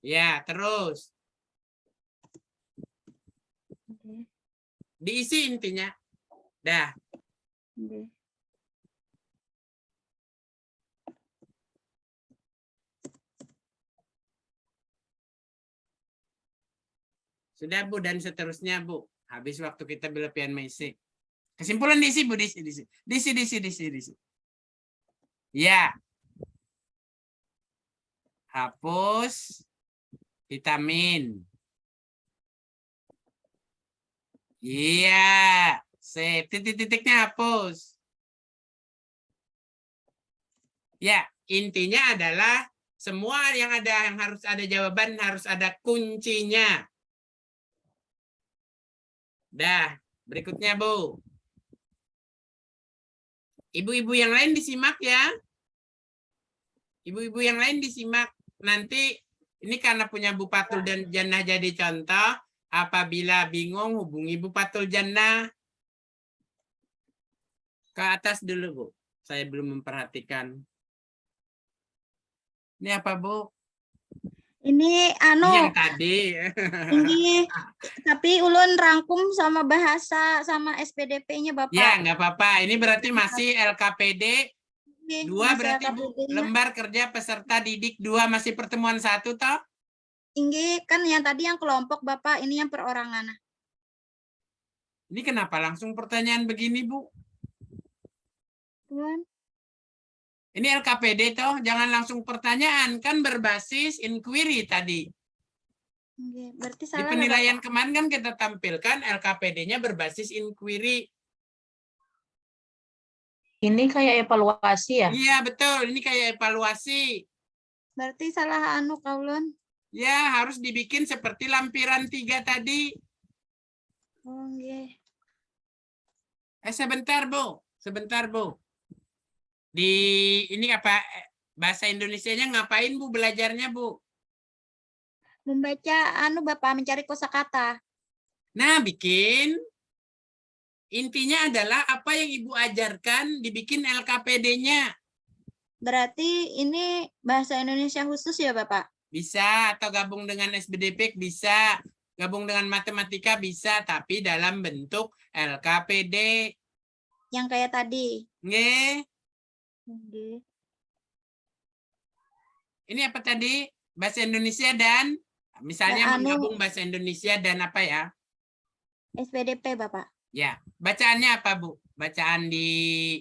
Ya, terus Oke. diisi intinya. Dah. Oke. Sudah Bu dan seterusnya Bu. Habis waktu kita berlebihan mengisi. Kesimpulan diisi Bu, diisi. Ya. Hapus vitamin. Iya. Sip. Titik-titiknya hapus. Ya, intinya adalah semua yang harus ada jawaban harus ada kuncinya. Dah, berikutnya Bu. Ibu-ibu yang lain disimak ya. Ibu-ibu yang lain disimak. Nanti ini karena punya Bu Patul dan Jannah jadi contoh. Apabila bingung hubungi Bu Patul Jannah. Ke atas dulu Bu. Saya belum memperhatikan. Ini apa Bu? Ini Ini yang anu tadi. ini tapi ulun rangkum sama bahasa sama SPDP-nya Bapak. Ya, nggak apa-apa. Ini berarti masih LKPD. Ini 2 masih berarti Bu. LKPD-nya. Lembar kerja peserta didik 2 masih pertemuan 1 toh? Ini kan yang tadi yang kelompok Bapak, ini yang perorangan. Ini kenapa langsung pertanyaan begini Bu? Tuan. Ini LKPD toh, jangan langsung pertanyaan. Kan berbasis inquiry tadi. Oke, berarti Di salah lah, penilaian Bapak. kemarin kan kita tampilkan LKPD-nya berbasis inquiry. Ini kayak evaluasi ya? Iya betul, ini kayak evaluasi. Berarti salah anu kaulun. Ya harus dibikin seperti lampiran 3 tadi. Oh, nggih. Sebentar Bu, sebentar Bu. Di ini apa bahasa Indonesianya ngapain Bu belajarnya Bu? Membaca anu Bapak mencari kosakata. Nah, bikin intinya adalah apa yang Ibu ajarkan dibikin LKPD-nya. Berarti ini bahasa Indonesia khusus ya Bapak? Bisa atau gabung dengan SBDP bisa, gabung dengan matematika bisa, tapi dalam bentuk LKPD. Yang kayak tadi. Nggih. Nggih. Ini apa tadi? Bahasa Indonesia dan misalnya Dan anu- menggabung bahasa Indonesia dan apa ya? SPDP Bapak. Ya, bacaannya apa Bu? Bacaan di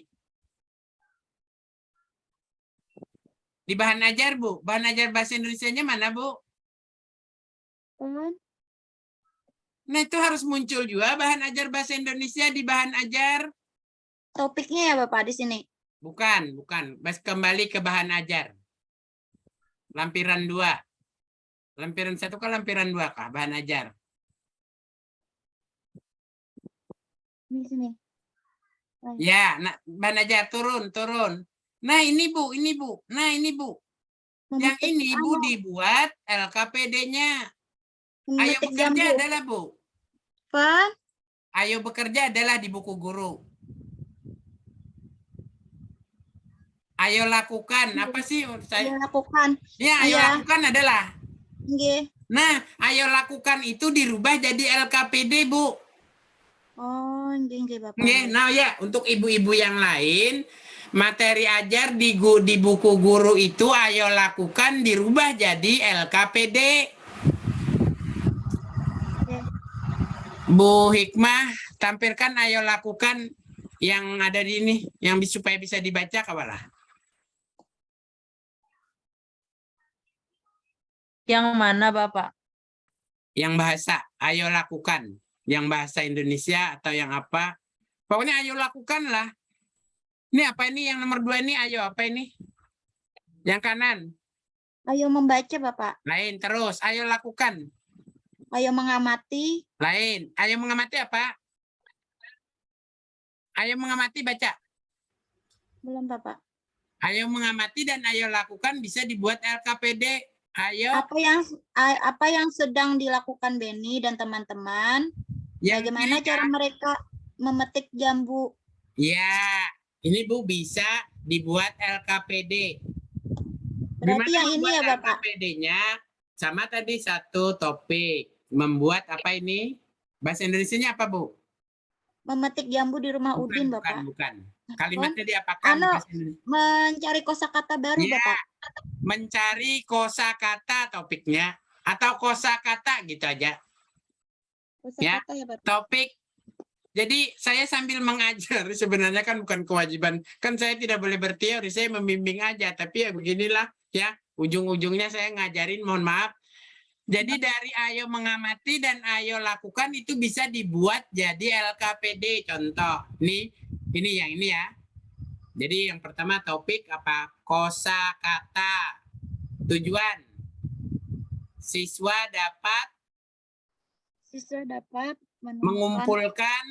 bahan ajar Bu. Bahan ajar bahasa Indonesianya mana Bu? Tuan. Nah itu harus muncul juga bahan ajar bahasa Indonesia di bahan ajar. Topiknya ya Bapak di sini. Bukan. Kembali ke bahan ajar. Lampiran 2. Lampiran 1 ke lampiran 2 kah bahan ajar? Di sini. Ya, nah, bahan ajar turun. Nah ini Bu. Nah ini Bu. Yang Memetik ini Bu anu, dibuat LKPD-nya. Ayo memetik bekerja jambu. adalah Bu. Apa? Ayo bekerja adalah di buku guru. Ayo lakukan. Apa sih? Ayo lakukan. Ya, ayo Iya. lakukan adalah. Nggih. Nah, ayo lakukan itu dirubah jadi LKPD, Bu. Oh, nggih Bapak. Nggih, nah ya, untuk ibu-ibu yang lain, materi ajar di buku guru itu ayo lakukan dirubah jadi LKPD. Oke. Bu Hikmah, tampilkan ayo lakukan yang ada di ini, yang supaya bisa dibaca kawalah. Yang mana Bapak? Yang bahasa, ayo lakukan. Yang bahasa Indonesia atau yang apa. Pokoknya ayo lakukan lah. Ini apa ini? Yang nomor 2 ini ayo apa ini? Yang kanan. Ayo membaca Bapak. Lain terus. Ayo lakukan. Ayo mengamati. Lain. Ayo mengamati apa? Ayo mengamati baca. Belum Bapak. Ayo mengamati dan ayo lakukan bisa dibuat LKPD. Ayo. Apa yang sedang dilakukan Beni dan teman-teman? Yang Bagaimana kiri cara mereka memetik jambu? Ya, ini Bu bisa dibuat LKPD. Berarti yang ini ya Bapak. LKPD-nya Sama tadi satu topik. Membuat apa ini? Bahasa Indonesianya apa, Bu? Memetik jambu di rumah Udin, Bapak. Bukan. Kalimatnya diapakan? Anu, bahasa Indonesia? mencari kosakata baru, Ya, Bapak. mencari kosakata topiknya. Atau kosakata gitu aja. Kosakata ya, Bapak. Topik. Jadi saya sambil mengajar, sebenarnya kan bukan kewajiban. Kan saya tidak boleh berteori, saya membimbing aja. Tapi ya beginilah ya, ujung-ujungnya saya ngajarin, mohon maaf. Jadi dari ayo mengamati dan ayo lakukan itu bisa dibuat jadi LKPD. Contoh, ini yang ini ya. Jadi yang pertama topik apa? Kosakata. Tujuan. Siswa dapat mengumpulkan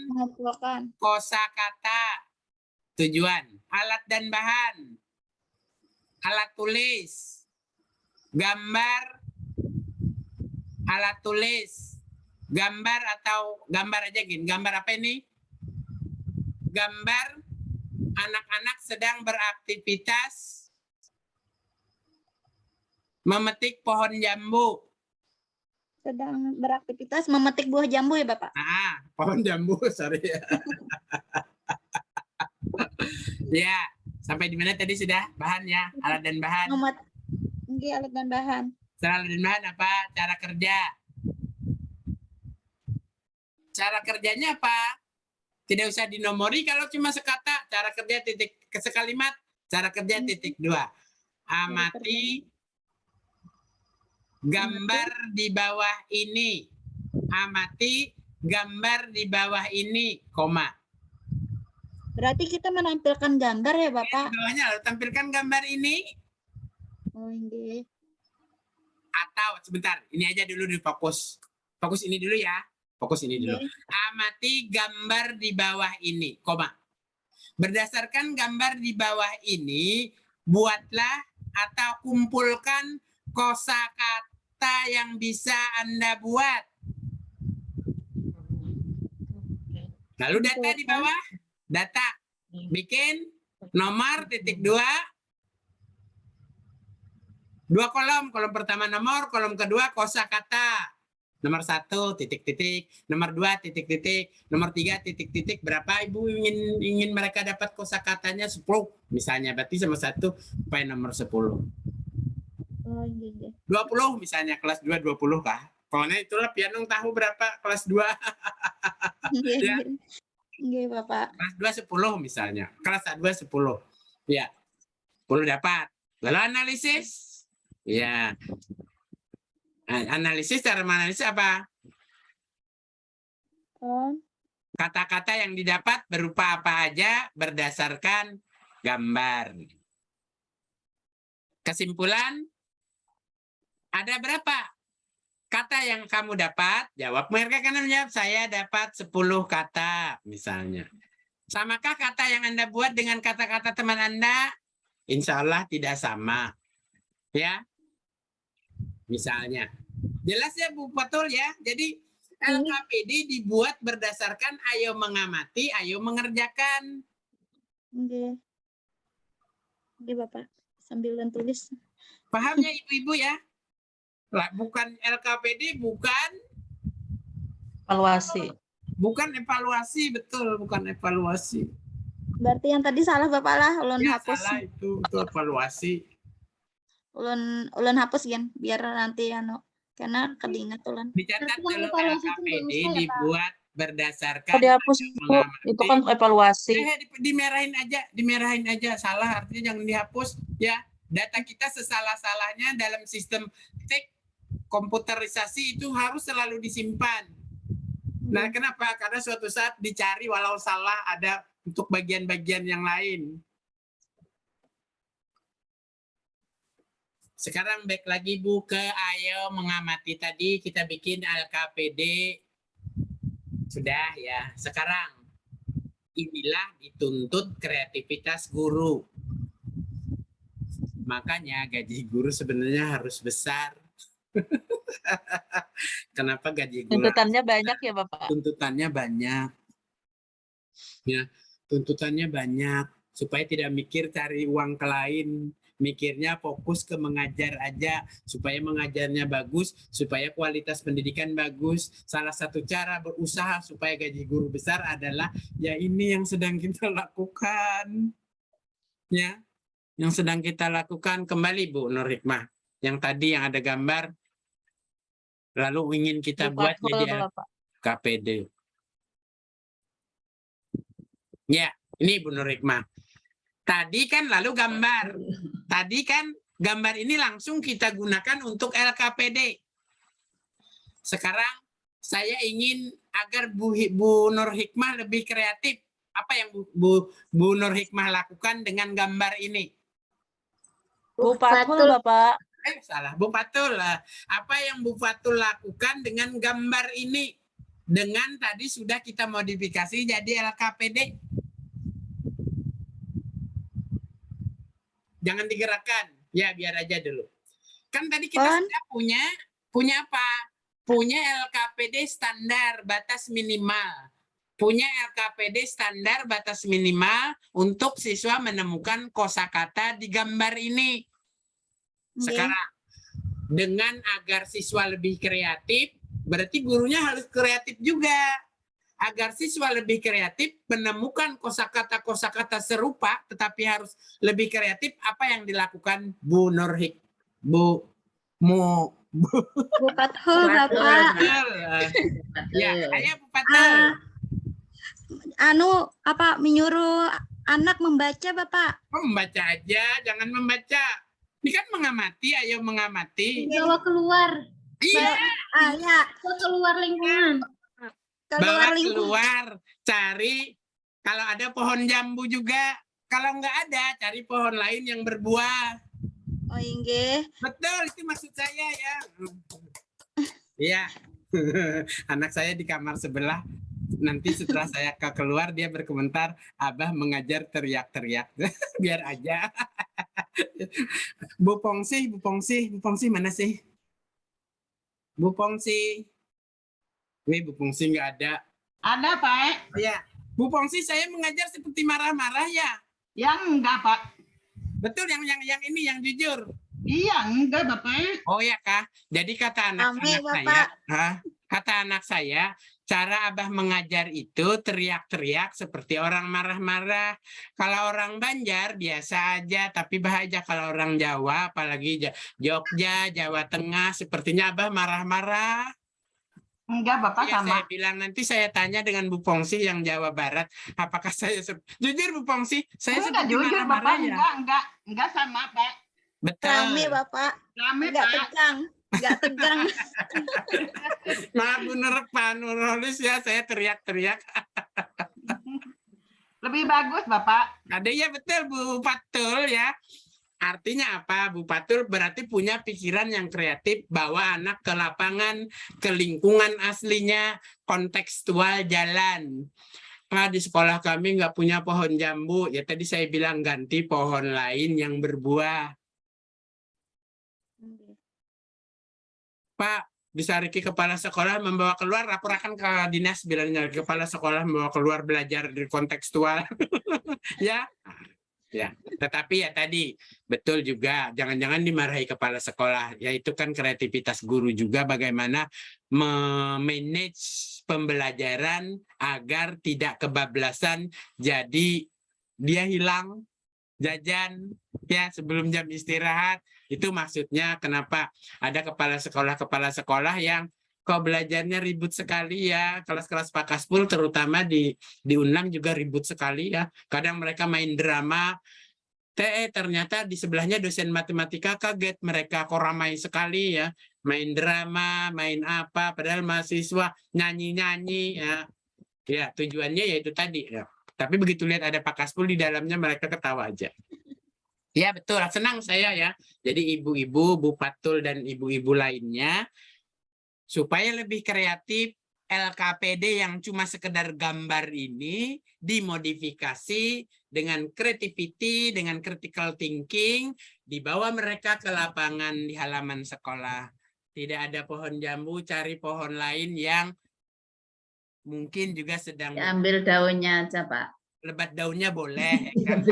kosakata. Tujuan. Alat dan bahan. Alat tulis. Gambar. Alat tulis. Gambar atau gambar aja gini. Gambar apa ini? Gambar anak-anak sedang beraktivitas memetik pohon jambu. Sedang beraktivitas memetik buah jambu ya, Bapak? Pohon jambu, sorry ya. Ya, sampai di mana tadi sudah bahannya, alat dan bahan. Alat dan bahan. Alat dan bahan apa? Cara kerja. Cara kerjanya apa? Tidak usah dinomori kalau cuma sekata. Cara kerja titik sekalimat. Cara kerja titik 2. Amati gambar di bawah ini. Amati gambar di bawah ini, koma. Berarti kita menampilkan gambar ya, Bapak? Di bawahnya tampilkan gambar ini. Oh, ini. Atau sebentar, ini aja dulu fokus. Fokus ini dulu ya. Fokus ini dulu. Amati gambar di bawah ini, koma. Berdasarkan gambar di bawah ini, buatlah atau kumpulkan kosakata yang bisa Anda buat. Lalu data di bawah, data. Bikin nomor titik 2. 2 kolom. Kolom pertama nomor, kolom kedua kosakata. Nomor 1 titik-titik, nomor 2 titik-titik, nomor 3 titik-titik. Berapa Ibu ingin mereka dapat kosakatanya? 10 misalnya, berarti sama 1 supaya nomor 10. Oh, iya. 20 misalnya, kelas 2 20 kah? Pokoknya itulah Pianong tahu berapa kelas 2. Ya. Iya, Bapak. Kelas 2 10 misalnya, kelas 2 10. Ya. 10 dapat. Lalu analisis. Ya. Analisis, cara menganalisis apa? Kata-kata yang didapat berupa apa aja berdasarkan gambar. Kesimpulan, ada berapa kata yang kamu dapat? Jawab. Mereka kan menjawab, saya dapat 10 kata misalnya. Samakah kata yang Anda buat dengan kata-kata teman Anda? Insya Allah tidak sama. Ya. Misalnya. Jelas ya Bu Patul ya. Jadi LKPD dibuat berdasarkan ayo mengamati, ayo mengerjakan. Oke. Oke, Bapak. Sambil tulis. Pahamnya Ibu-ibu ya? Lah, bukan LKPD, bukan Evaluasi. bukan evaluasi, betul, bukan evaluasi. Berarti yang tadi salah Bapak lah, ulun Ya, hapus. salah itu evaluasi. Ulun hapus kan biar nanti karena kedingat ulun. Dicatat dulu LKPD dibuat berdasarkan Kok dihapus, Bu? Itu kan evaluasi. Dimerahin aja. Salah artinya jangan dihapus ya. Data kita sesalah-salahnya dalam sistem komputerisasi itu harus selalu disimpan. Nah, kenapa? Karena suatu saat dicari walau salah ada untuk bagian-bagian yang lain. Sekarang back lagi Bu ke ayo mengamati tadi kita bikin LKPD. Sudah ya. Sekarang inilah dituntut kreativitas guru. Makanya gaji guru sebenarnya harus besar. Kenapa gaji guru? Tuntutannya banyak ya Bapak? Tuntutannya banyak. Ya, tuntutannya banyak supaya tidak mikir cari uang ke lain. mikirnya fokus ke mengajar aja, supaya mengajarnya bagus, supaya kualitas pendidikan bagus. Salah satu cara berusaha supaya gaji guru besar adalah ya ini yang sedang kita lakukan. Ya, yang sedang kita lakukan. Kembali Bu Nur Hikmah, yang tadi yang ada gambar, lalu ingin kita Bu buat Fatul, jadi Bapak. KPD. Ya, ini Bu Nur Hikmah. Tadi kan lalu gambar. Tadi kan gambar ini langsung kita gunakan untuk LKPD. Sekarang saya ingin agar Bu Nur Hikmah lebih kreatif. Apa yang Bu Nur Hikmah lakukan dengan gambar ini? Bu Fatul, Bapak. Salah. Bu Fatul. Apa yang Bu Fatul lakukan dengan gambar ini? Dengan tadi sudah kita modifikasi jadi LKPD. Jangan digerakkan. Ya, biar aja dulu. Kan tadi kita sudah punya apa? Punya LKPD standar batas minimal. Punya LKPD standar batas minimal untuk siswa menemukan kosakata di gambar ini. Sekarang, dengan agar siswa lebih kreatif, berarti gurunya harus kreatif juga. Agar siswa lebih kreatif menemukan kosakata-kosakata serupa, tetapi harus lebih kreatif, apa yang dilakukan Bu Nur Hikmah? Bu Fatul, Bapak. Ya, ayo Bu Fatul. Menyuruh anak membaca, Bapak. Membaca aja, jangan membaca. Ini kan mengamati, ayo mengamati. Bawa keluar. Iya. Ya. Keluar lingkungan. Bawa keluar, cari kalau ada pohon jambu juga. Kalau nggak ada, cari pohon lain yang berbuah. Oh, inggih. Betul, itu maksud saya ya. Iya. Anak saya di kamar sebelah. Nanti setelah saya keluar, dia berkomentar, Abah mengajar teriak-teriak. Biar aja. Bu Pongsi mana sih? Bu Pongsi. Wih, Bu Pongsi nggak ada. Ada, Pak. Ya, Bu Pongsi, saya mengajar seperti marah-marah ya. Yang enggak, Pak. Betul, yang ini yang jujur. Iya, enggak, Bapak. Oh ya kah? Jadi kata anak-anak saya, kata anak saya, cara Abah mengajar itu teriak-teriak seperti orang marah-marah. Kalau orang Banjar biasa aja, tapi bahaya kalau orang Jawa, apalagi Jogja, Jawa Tengah, sepertinya Abah marah-marah. Enggak, Bapak, Ya, sama. saya bilang nanti saya tanya dengan Bu Pongsi yang Jawa Barat, apakah saya jujur Bu Pongsi, saya Enggak, seperti jujur, marah-marah Bapak. ya. Enggak sama, Pak. Betul. Rame, Bapak. Rame, Enggak Pak. tegang. Enggak tegang. Maaf bener Pak Nurholis ya, saya teriak-teriak. Lebih bagus, Bapak. Ada ya, betul Bu Fatul ya. Artinya apa? Bu Fatul berarti punya pikiran yang kreatif, bawa anak ke lapangan, ke lingkungan aslinya, kontekstual jalan. Nah, di sekolah kami nggak punya pohon jambu. Ya tadi saya bilang ganti pohon lain yang berbuah. Pak, bisa Riki kepala sekolah membawa keluar, laporkan ke dinas bilangnya kepala sekolah membawa keluar belajar di kontekstual. Ya. Ya, tetapi ya tadi betul juga, jangan-jangan dimarahi kepala sekolah. Ya itu kan kreativitas guru juga bagaimana memanage pembelajaran agar tidak kebablasan, jadi dia hilang jajan ya sebelum jam istirahat. Itu maksudnya kenapa ada kepala sekolah yang kok belajarnya ribut sekali ya. Kelas-kelas Pakaspul terutama di Unang juga ribut sekali ya. Kadang mereka main drama. Ternyata di sebelahnya dosen matematika kaget. Mereka kok ramai sekali ya. Main drama, main apa. Padahal mahasiswa nyanyi-nyanyi ya. Ya tujuannya yaitu tadi ya. Tapi begitu lihat ada Pakaspul di dalamnya mereka ketawa aja. Ya betul, senang saya ya. Jadi ibu-ibu, Bu Fatul dan ibu-ibu lainnya supaya lebih kreatif, LKPD yang cuma sekedar gambar ini dimodifikasi dengan creativity, dengan critical thinking, dibawa mereka ke lapangan di halaman sekolah. Tidak ada pohon jambu, cari pohon lain yang mungkin juga sedang Ambil daunnya aja, Pak. lebat daunnya boleh, ya kan?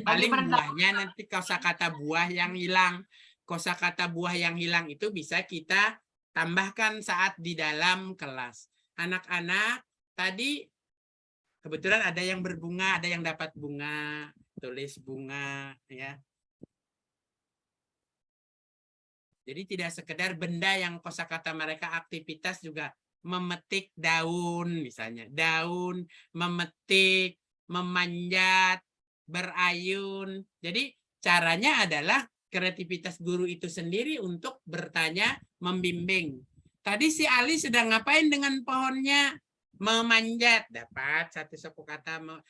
Paling buahnya nanti kosakata buah yang hilang. Kosakata buah yang hilang itu bisa kita tambahkan saat di dalam kelas. Anak-anak, tadi kebetulan ada yang berbunga, ada yang dapat bunga, tulis bunga, ya. Jadi tidak sekedar benda yang kosakata mereka aktivitas juga memetik daun misalnya. Daun, memetik, memanjat, berayun. Jadi caranya adalah kreativitas guru itu sendiri untuk bertanya, membimbing. Tadi si Ali sedang ngapain dengan pohonnya? Memanjat. Dapat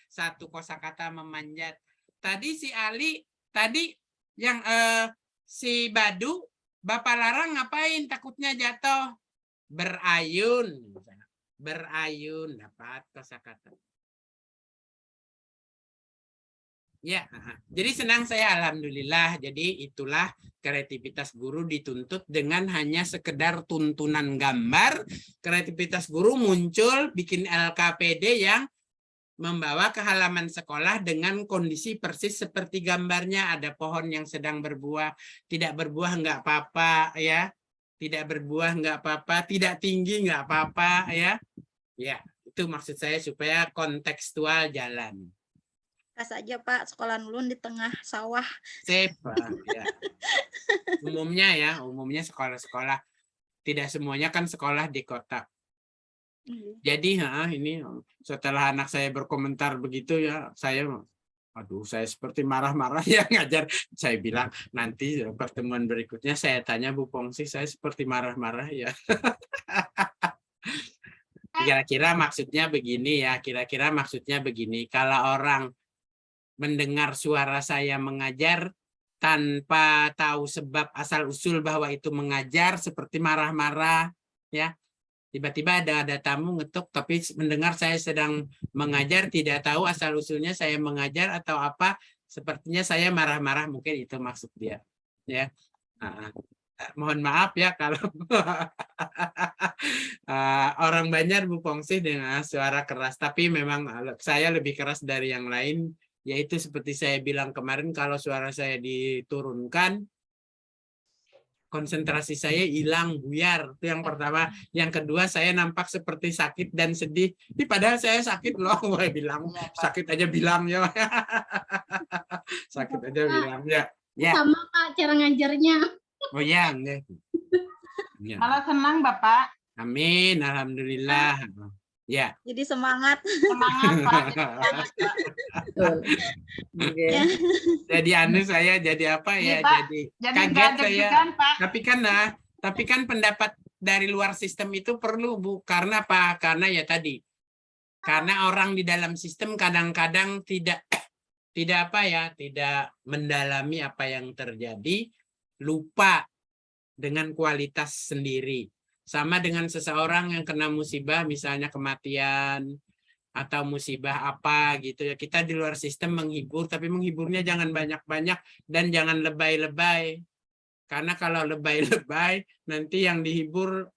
satu kosakata memanjat. Tadi si Ali, tadi yang si Badu, Bapak larang ngapain? Takutnya jatuh. Berayun. Berayun. Dapat kosakata. Ya, jadi senang saya alhamdulillah. Jadi itulah kreativitas guru dituntut dengan hanya sekedar tuntunan gambar. Kreativitas guru muncul bikin LKPD yang membawa ke halaman sekolah dengan kondisi persis seperti gambarnya. Ada pohon yang sedang berbuah, tidak berbuah nggak apa-apa ya, tidak berbuah nggak apa-apa, tidak tinggi nggak apa-apa ya. Ya, itu maksud saya supaya kontekstual jalan. Pas aja Pak, sekolah Nulun di tengah sawah. Sip, ya. Umumnya sekolah-sekolah, tidak semuanya kan sekolah di kota. Jadi ini setelah anak saya berkomentar begitu ya, saya seperti marah-marah ya ngajar. Saya bilang nanti pertemuan berikutnya saya tanya Bu Pongsi, saya seperti marah-marah ya. Kira-kira maksudnya begini ya, kalau orang mendengar suara saya mengajar tanpa tahu sebab asal-usul bahwa itu mengajar, seperti marah-marah ya. Tiba-tiba ada tamu ngetuk, tapi mendengar saya sedang mengajar, tidak tahu asal-usulnya saya mengajar atau apa, sepertinya saya marah-marah, mungkin itu maksud dia. Ya, mohon maaf ya kalau orang Banjar Bu Pongsi dengan suara keras, tapi memang saya lebih keras dari yang lain, yaitu seperti saya bilang kemarin, kalau suara saya diturunkan, konsentrasi saya hilang, buyar. Itu yang pertama. Yang kedua, saya nampak seperti sakit dan sedih. Ini padahal saya sakit loh. Saya bilang, sakit aja bilang ya. Sakit aja bilang ya. Sama Kak cara ngajarnya. Oh ya. Malah senang Bapak. Amin, alhamdulillah. Ya. Jadi semangat. Semangat Pak. Jadi saya jadi apa ya? Pak, jadi kaget saya. Pak. Tapi kan pendapat dari luar sistem itu perlu Bu. Karena apa? Karena ya tadi. Karena orang di dalam sistem kadang-kadang tidak mendalami apa yang terjadi, lupa dengan kualitas sendiri. Sama dengan seseorang yang kena musibah, misalnya kematian atau musibah apa gitu ya. Kita di luar sistem menghibur, tapi menghiburnya jangan banyak-banyak dan jangan lebay-lebay. Karena kalau lebay-lebay, nanti yang dihibur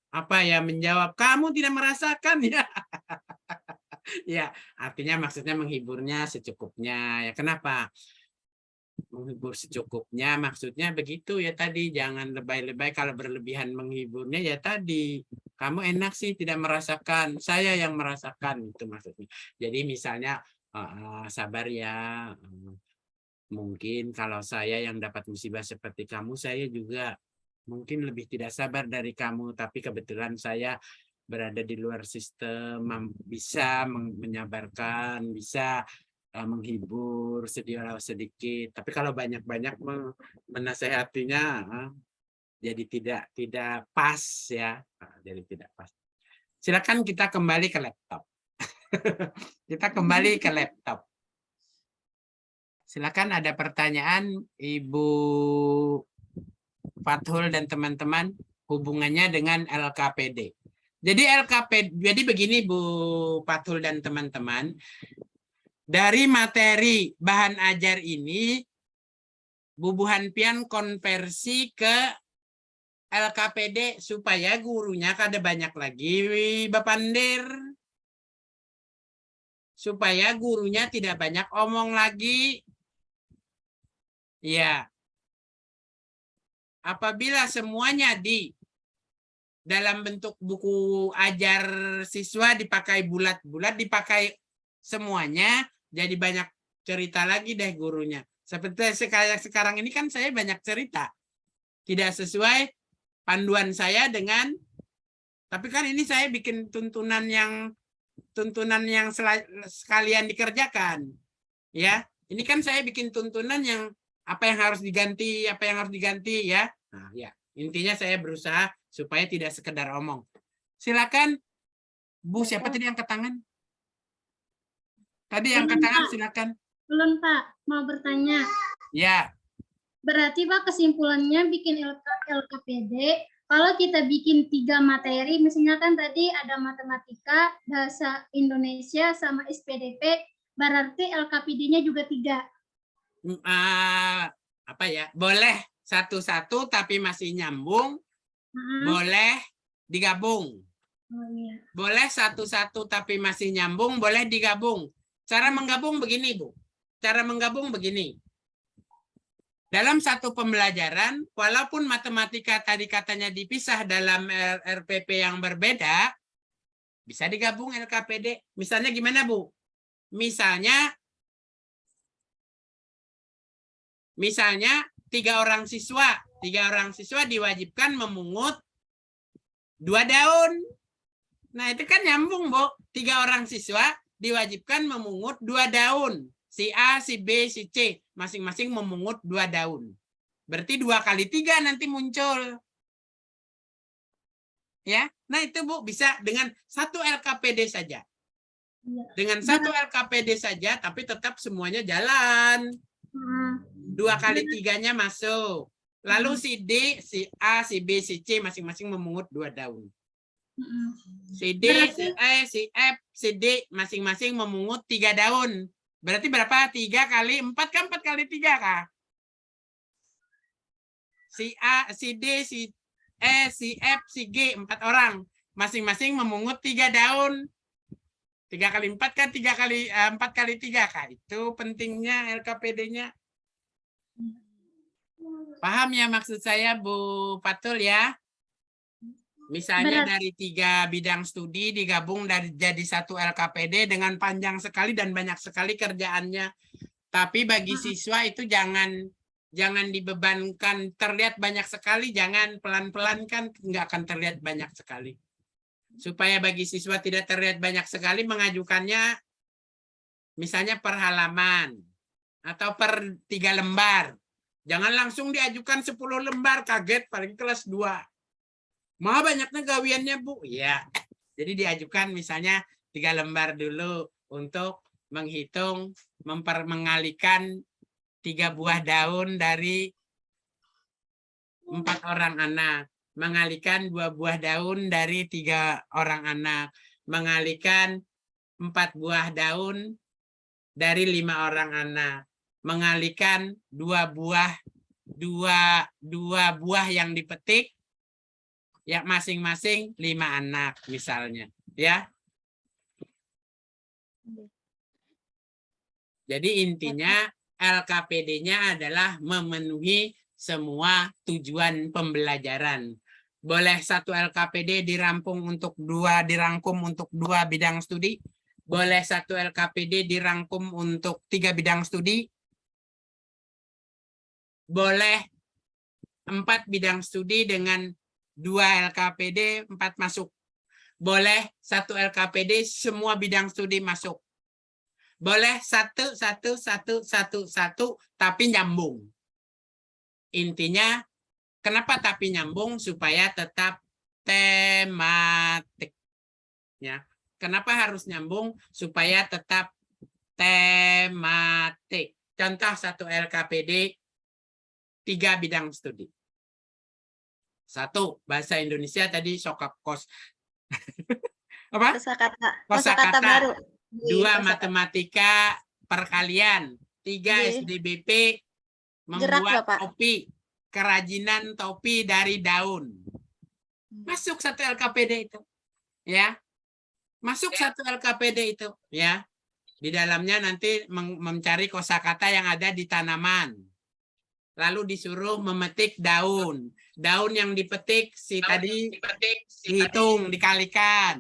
menjawab, kamu tidak merasakan ya. Ya, artinya maksudnya menghiburnya secukupnya. Ya, kenapa? Menghibur secukupnya maksudnya begitu ya tadi, jangan lebay-lebay. Kalau berlebihan menghiburnya ya tadi, kamu enak sih tidak merasakan, saya yang merasakan, itu maksudnya. Jadi misalnya sabar ya, mungkin kalau saya yang dapat musibah seperti kamu, saya juga mungkin lebih tidak sabar dari kamu, tapi kebetulan saya berada di luar sistem, bisa menyabarkan, bisa menghibur sedikit. Tapi kalau banyak-banyak menasehatinya jadi tidak pas ya. Jadi tidak pas. Silakan kita kembali ke laptop. Kita kembali ke laptop. Silakan, ada pertanyaan Ibu Fathul dan teman-teman hubungannya dengan LKPD. Jadi begini Bu Fathul dan teman-teman. Dari materi bahan ajar ini, Bu Buhanpian konversi ke LKPD supaya gurunya kada banyak lagi Bapak Ndir. supaya gurunya tidak banyak omong lagi. Ya. Apabila semuanya dalam bentuk buku ajar siswa dipakai bulat-bulat, dipakai semuanya, jadi banyak cerita lagi deh gurunya. Seperti sekarang ini kan saya banyak cerita. Tidak sesuai panduan saya dengan, tapi kan ini saya bikin tuntunan yang sekalian dikerjakan. Ya, ini kan saya bikin tuntunan yang apa yang harus diganti, ya. Nah, ya. Intinya saya berusaha supaya tidak sekedar omong. Silakan Bu, siapa tadi yang angkat tangan? Tadi yang angkat tangan, silakan. Belum, Pak. Mau bertanya. Ya. Berarti, Pak, kesimpulannya bikin LKPD, kalau kita bikin 3 materi, misalnya kan tadi ada matematika, bahasa Indonesia, sama SPDP, berarti LKPD-nya juga 3. Apa ya? Boleh satu-satu tapi masih nyambung. Boleh digabung. Oh, iya. Boleh satu-satu tapi masih nyambung, boleh digabung. Cara menggabung begini, Bu. Cara menggabung begini. Dalam satu pembelajaran, walaupun matematika tadi katanya dipisah dalam RPP yang berbeda, bisa digabung LKPD. Misalnya gimana, Bu? Misalnya 3 orang siswa diwajibkan memungut 2 daun. Nah, itu kan nyambung, Bu. 3 orang siswa diwajibkan memungut 2 daun. Si A, si B, si C. Masing-masing memungut 2 daun. Berarti 2 kali 3 nanti muncul. Ya, nah itu Bu bisa dengan satu LKPD saja. Dengan satu LKPD saja, tapi tetap semuanya jalan. 2 kali 3-nya masuk. Lalu si D, si A, si B, si C masing-masing memungut 2 daun. Si D, si E, si F, si D masing-masing memungut 3 daun. Berarti berapa? 3 kali 4 kan 4 kali 3 kah? Si A, si D, si E, si F, si G 4 orang. Masing-masing memungut 3 daun. 3 kali 4 kan 4 kali 3 kah? Itu pentingnya LKPD-nya. Paham ya maksud saya, Bu Patul ya? Misalnya dari 3 bidang studi digabung jadi 1 LKPD dengan panjang sekali dan banyak sekali kerjaannya. Tapi bagi siswa itu jangan dibebankan terlihat banyak sekali, jangan pelan-pelan kan nggak akan terlihat banyak sekali. Supaya bagi siswa tidak terlihat banyak sekali, mengajukannya misalnya per halaman atau per 3 lembar. Jangan langsung diajukan 10 lembar, kaget paling kelas 2. Mau banyaknya gawiannya, Bu? Ya. Jadi diajukan misalnya 3 lembar dulu untuk menghitung, mengalihkan 3 buah daun dari 4 orang anak. Mengalihkan 2 buah daun dari 3 orang anak. Mengalihkan 4 buah daun dari 5 orang anak. Mengalihkan 2 buah yang dipetik, ya masing-masing 5 anak misalnya, ya. Jadi intinya LKPD-nya adalah memenuhi semua tujuan pembelajaran. Boleh 1 LKPD dirangkum untuk 2 bidang studi. Boleh 1 LKPD dirangkum untuk 3 bidang studi. Boleh 4 bidang studi dengan 2 LKPD, 4 masuk. Boleh 1 LKPD semua bidang studi masuk. Boleh 1 tapi nyambung. Intinya kenapa tapi nyambung? Supaya tetap tematik. Ya. Kenapa harus nyambung? Supaya tetap tematik. Contoh 1 LKPD 3 bidang studi. 1 bahasa Indonesia tadi kos. Apa? Kosakata baru. 2 matematika perkalian. 3 SDBP membuat topi, kerajinan topi dari daun. Masuk 1 LKPD itu. Ya. Masuk 1 LKPD itu, ya. Di dalamnya nanti mencari kosakata yang ada di tanaman. Lalu disuruh memetik daun. Daun yang dipetik tadi dihitung, dikalikan.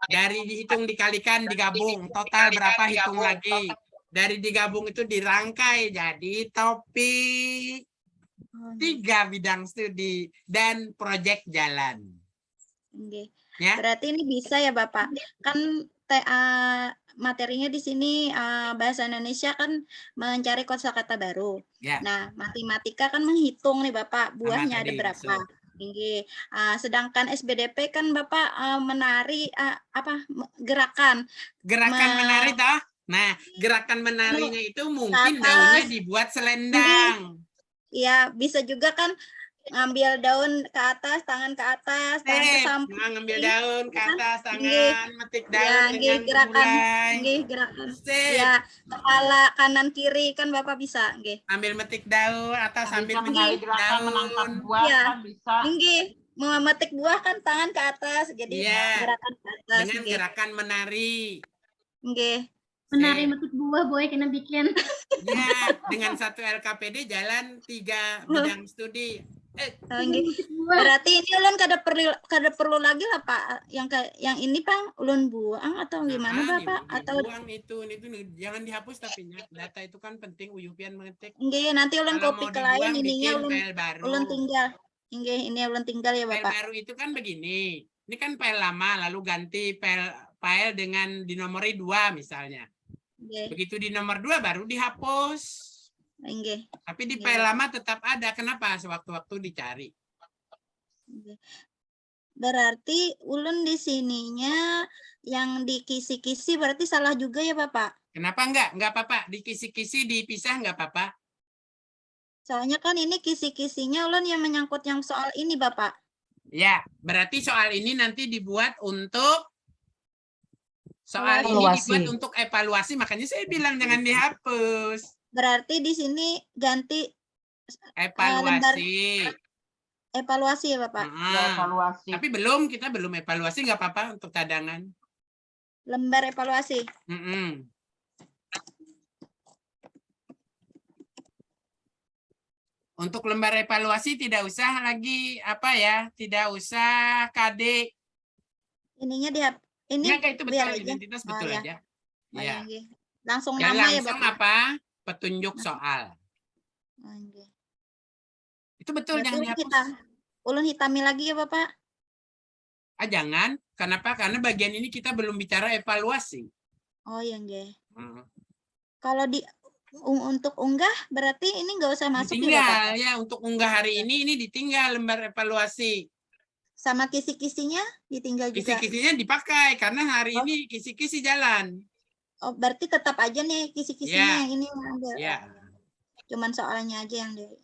Dari dihitung, dikalikan, digabung. Total berapa, hitung lagi. Dari digabung itu dirangkai jadi topik. 3 bidang studi dan proyek jalan. Nggih. Ya. Berarti ini bisa ya Bapak. Kan materinya di sini bahasa Indonesia kan mencari kosakata baru. Ya. Nah, matematika kan menghitung nih Bapak, buahnya ada tadi, berapa. so. Nggih. Sedangkan SBDP kan Bapak menari gerakan. Gerakan menari toh. Nah, gerakan menarinya itu mungkin daunnya dibuat selendang. Iya, bisa juga kan ngambil daun ke atas, tangan ke atas, tangan ke samping. Ngambil daun ke atas, tangan, Nggih. metik Ya, daun dengan gerakan, memulai. gerakan. Sip. Ya, kepala kanan kiri kan Bapak bisa, nggih. Ambil metik daun atau sambil Bisa menari metik gerakan menangkap daun. buah Iya. kan bisa. Nggih, memetik buah kan tangan ke atas, jadi Iya. gerakan ke atas, Dengan nggih. gerakan menari. Nggih. Menari metik buah boy kena bikin. Ya, dengan 1 LKPD jalan 3 bidang studi. Nggih. Metik buah. Berarti ini ulun kada perlu lagi lah Pak, yang ini Pak ulun buang atau gimana Bapak? Atau Buang itu jangan dihapus tapi data itu kan penting uyupian mengetik. nggih, nanti ulun Kalau copy mau ke lain dibuang, ininya bikin file baru. ulun tinggal. Nggih, ini ulun tinggal ya File Bapak. baru itu kan begini. Ini kan file lama lalu ganti file dengan dinomori 2 misalnya. Nggih. Begitu di nomor 2 baru dihapus. Nggih. Tapi di Iya. file lama tetap ada. Kenapa? Sewaktu-waktu dicari. Nggih. Berarti ulun di sininya yang di kisi-kisi berarti salah juga ya Bapak? Kenapa enggak? Enggak apa-apa. Di kisi-kisi dipisah enggak apa-apa. Soalnya kan ini kisi-kisinya ulun yang menyangkut yang soal ini Bapak. Ya, berarti soal ini nanti dibuat untuk evaluasi. Makanya saya bilang jangan dihapus. Berarti di sini ganti Evaluasi. evaluasi ya Bapak. Ya, evaluasi. Tapi kita belum evaluasi, nggak apa-apa untuk cadangan. Lembar evaluasi. Untuk lembar evaluasi tidak usah lagi tidak usah KD. Ininya ini Enggak, itu betul, biar aja. identitas betul ya. aja. Oh, Ya. nggih. Langsung Dan nama ya langsung Bapak. petunjuk soal. Oh, nggih. Itu betul, Berarti jangan dihapus. ulun hitami lagi ya Bapak. Jangan. Kenapa? Karena bagian ini kita belum bicara evaluasi. Oh iya nggih. Kalau untuk unggah berarti ini nggak usah masuk ya Bapak? Ditinggal ya, untuk unggah hari ini ditinggal lembar evaluasi. Sama kisi-kisinya ditinggal juga. Kisi-kisinya dipakai karena hari ini kisi-kisi jalan. Oh, berarti tetap aja nih kisi-kisinya yang ini yang ada. Ya. Cuman soalnya aja yang dari.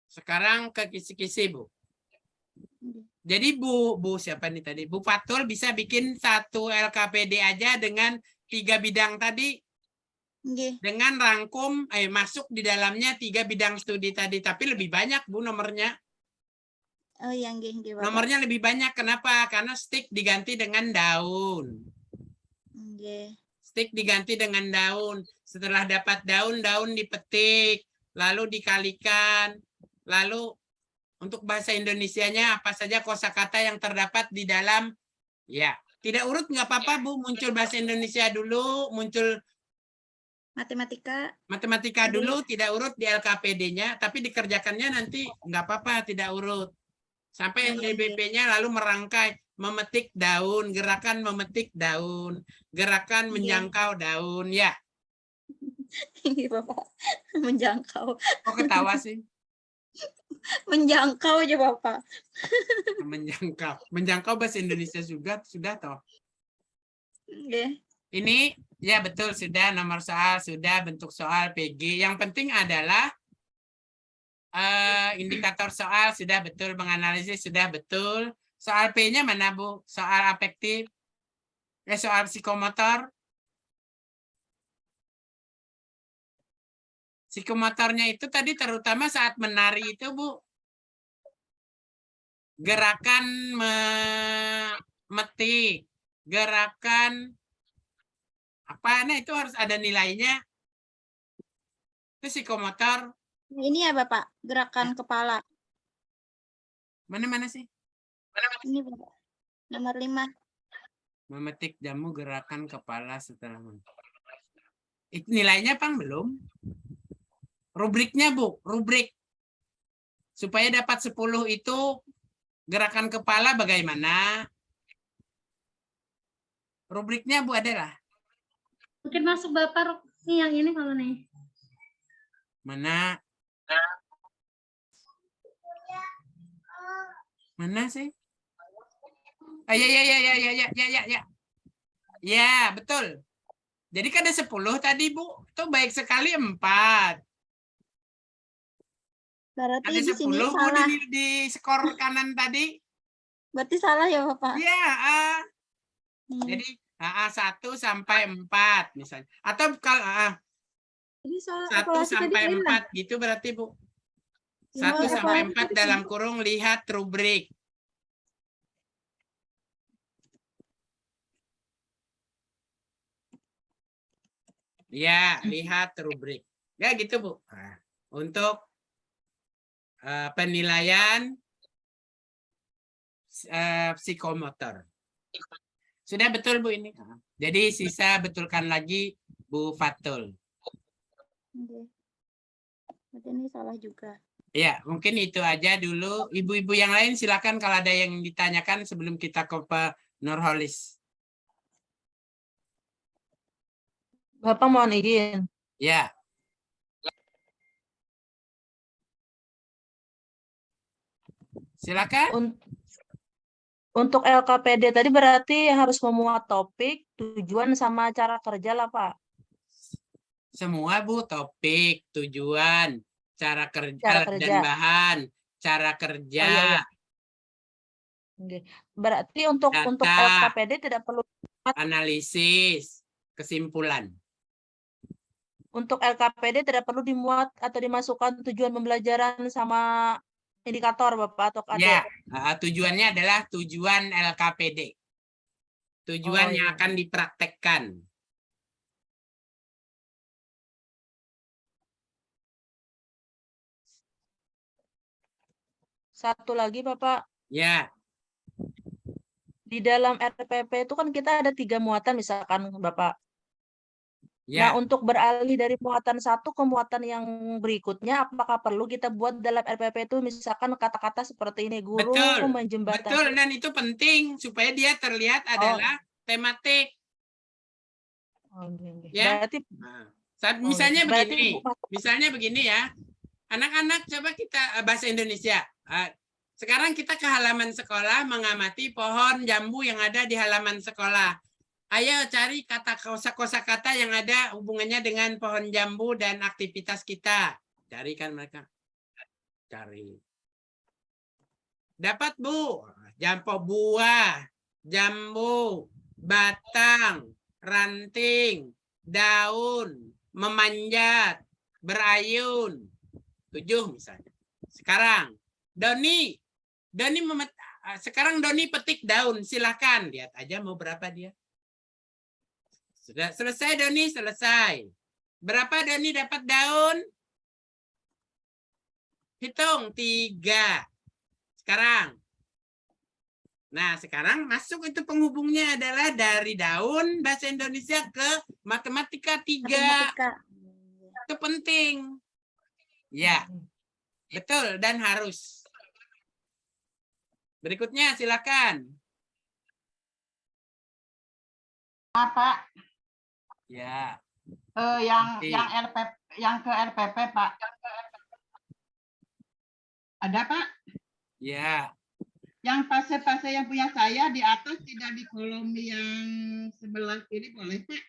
Sekarang ke kisi-kisi, Bu. Jadi Bu siapa nih tadi? Bu Fatul bisa bikin 1 LKPD aja dengan 3 bidang tadi. Nggih. Dengan rangkum masuk di dalamnya 3 bidang studi tadi, tapi lebih banyak Bu nomornya. Oh iya nggih Bapak. Nomornya lebih banyak. Kenapa? Karena stick diganti dengan daun. Nggih. Stick diganti dengan daun. Setelah dapat daun dipetik, lalu dikalikan, lalu untuk bahasa Indonesianya apa saja kosakata yang terdapat di dalam, ya tidak urut nggak apa-apa Bu, muncul bahasa Indonesia dulu, muncul matematika dulu, tidak urut di LKPD-nya, tapi dikerjakannya nanti nggak apa-apa, tidak urut. Sampai LDBP-nya lalu merangkai, memetik daun, gerakan memetik daun, gerakan menjangkau daun, ya. Ini Bapak, menjangkau. Kok ketawa sih? Menjangkau aja Bapak. Menjangkau bahasa Indonesia juga sudah toh. Nggih. Ini ya betul, sudah nomor soal, sudah bentuk soal PG. Yang penting adalah indikator soal sudah betul, menganalisis sudah betul. Soal P-nya mana Bu? Soal afektif. Soal psikomotor. Psikomotornya itu tadi terutama saat menari itu Bu. Gerakan memetik, gerakan Apa? Nah, itu harus ada nilainya. Itu psikomotor. Ini ya Bapak, gerakan kepala. Mana sih? Ini Bapak, nomor 5. Memetik jamu gerakan kepala setelah itu nilainya Pang belum? Rubriknya Bu, rubrik. Supaya dapat 10 itu gerakan kepala bagaimana? Rubriknya Bu adalah Mungkin masuk Bapak nih yang ini kalau nih. mana? Mana sih? Ya. Ya, betul. Jadi kan ada 10 tadi, Bu. Itu baik sekali 4. Berarti Ada di sini 10 Bu salah. di skor kanan tadi. Berarti salah ya Bapak. Iya, Hmm. jadi 1 sampai 4 misalnya. Atau kalau Ini soal 1 evaluasi tadi sampai lain 4 lah. gitu berarti Bu. Ya, 1 sampai evaluasi 4 tadi dalam kan. kurung lihat rubrik. Ya, lihat rubrik. Ya gitu Bu. Nah, untuk penilaian psikomotor. Sudah betul Bu ini. Jadi sisa betulkan lagi Bu Fatul. Oke. Berarti ini salah juga. Ya, mungkin itu aja dulu. Ibu-ibu yang lain silakan kalau ada yang ditanyakan sebelum kita ke Pak Nurholis. Bapak mohon izin. Ya. Silakan. Untuk LKPD tadi berarti harus memuat topik, tujuan sama cara kerja lah Pak. Semua Bu, topik, tujuan, cara kerja, Cara alat dan kerja. bahan, cara kerja, Oh, iya. Oke. Berarti untuk data, LKPD tidak perlu analisis, kesimpulan. untuk LKPD tidak perlu dimuat atau dimasukkan tujuan pembelajaran sama indikator Bapak atau Ya, Adik. tujuannya adalah tujuan LKPD. Tujuan Oh, yang iya. akan dipraktekkan. Satu lagi Bapak, Ya, di dalam RPP itu kan kita ada 3 muatan misalkan Bapak. ya, Nah, untuk beralih dari muatan satu ke muatan yang berikutnya, apakah perlu kita buat dalam RPP itu misalkan kata-kata seperti ini, guru betul. menjembatani. Betul, dan itu penting supaya dia terlihat adalah tematik. Oh, oke. Ya. Berarti Misalnya berarti begini, Ibu masuk- misalnya begini ya. Anak-anak coba kita bahasa Indonesia. Sekarang kita ke halaman sekolah mengamati pohon jambu yang ada di halaman sekolah. Ayo cari kata kosakata yang ada hubungannya dengan pohon jambu dan aktivitas kita. Carikan mereka. Cari. Dapat Bu. Jambu buah, jambu, batang, ranting, daun, memanjat, berayun. 7 misalnya. Sekarang Doni sekarang Doni petik daun, silakan lihat aja mau berapa dia. Sudah selesai Doni, selesai. Berapa Doni dapat daun? Hitung 3. Sekarang. Nah, sekarang masuk itu penghubungnya adalah dari daun bahasa Indonesia ke matematika 3. Matematika. Itu penting. Ya, betul dan harus. Berikutnya silakan. Pak, Ya. yang Oke. yang ke RPP Pak. Ada Pak? Ya. Yang fase-fase yang punya saya di atas tidak di kolom yang sebelah kiri boleh Pak?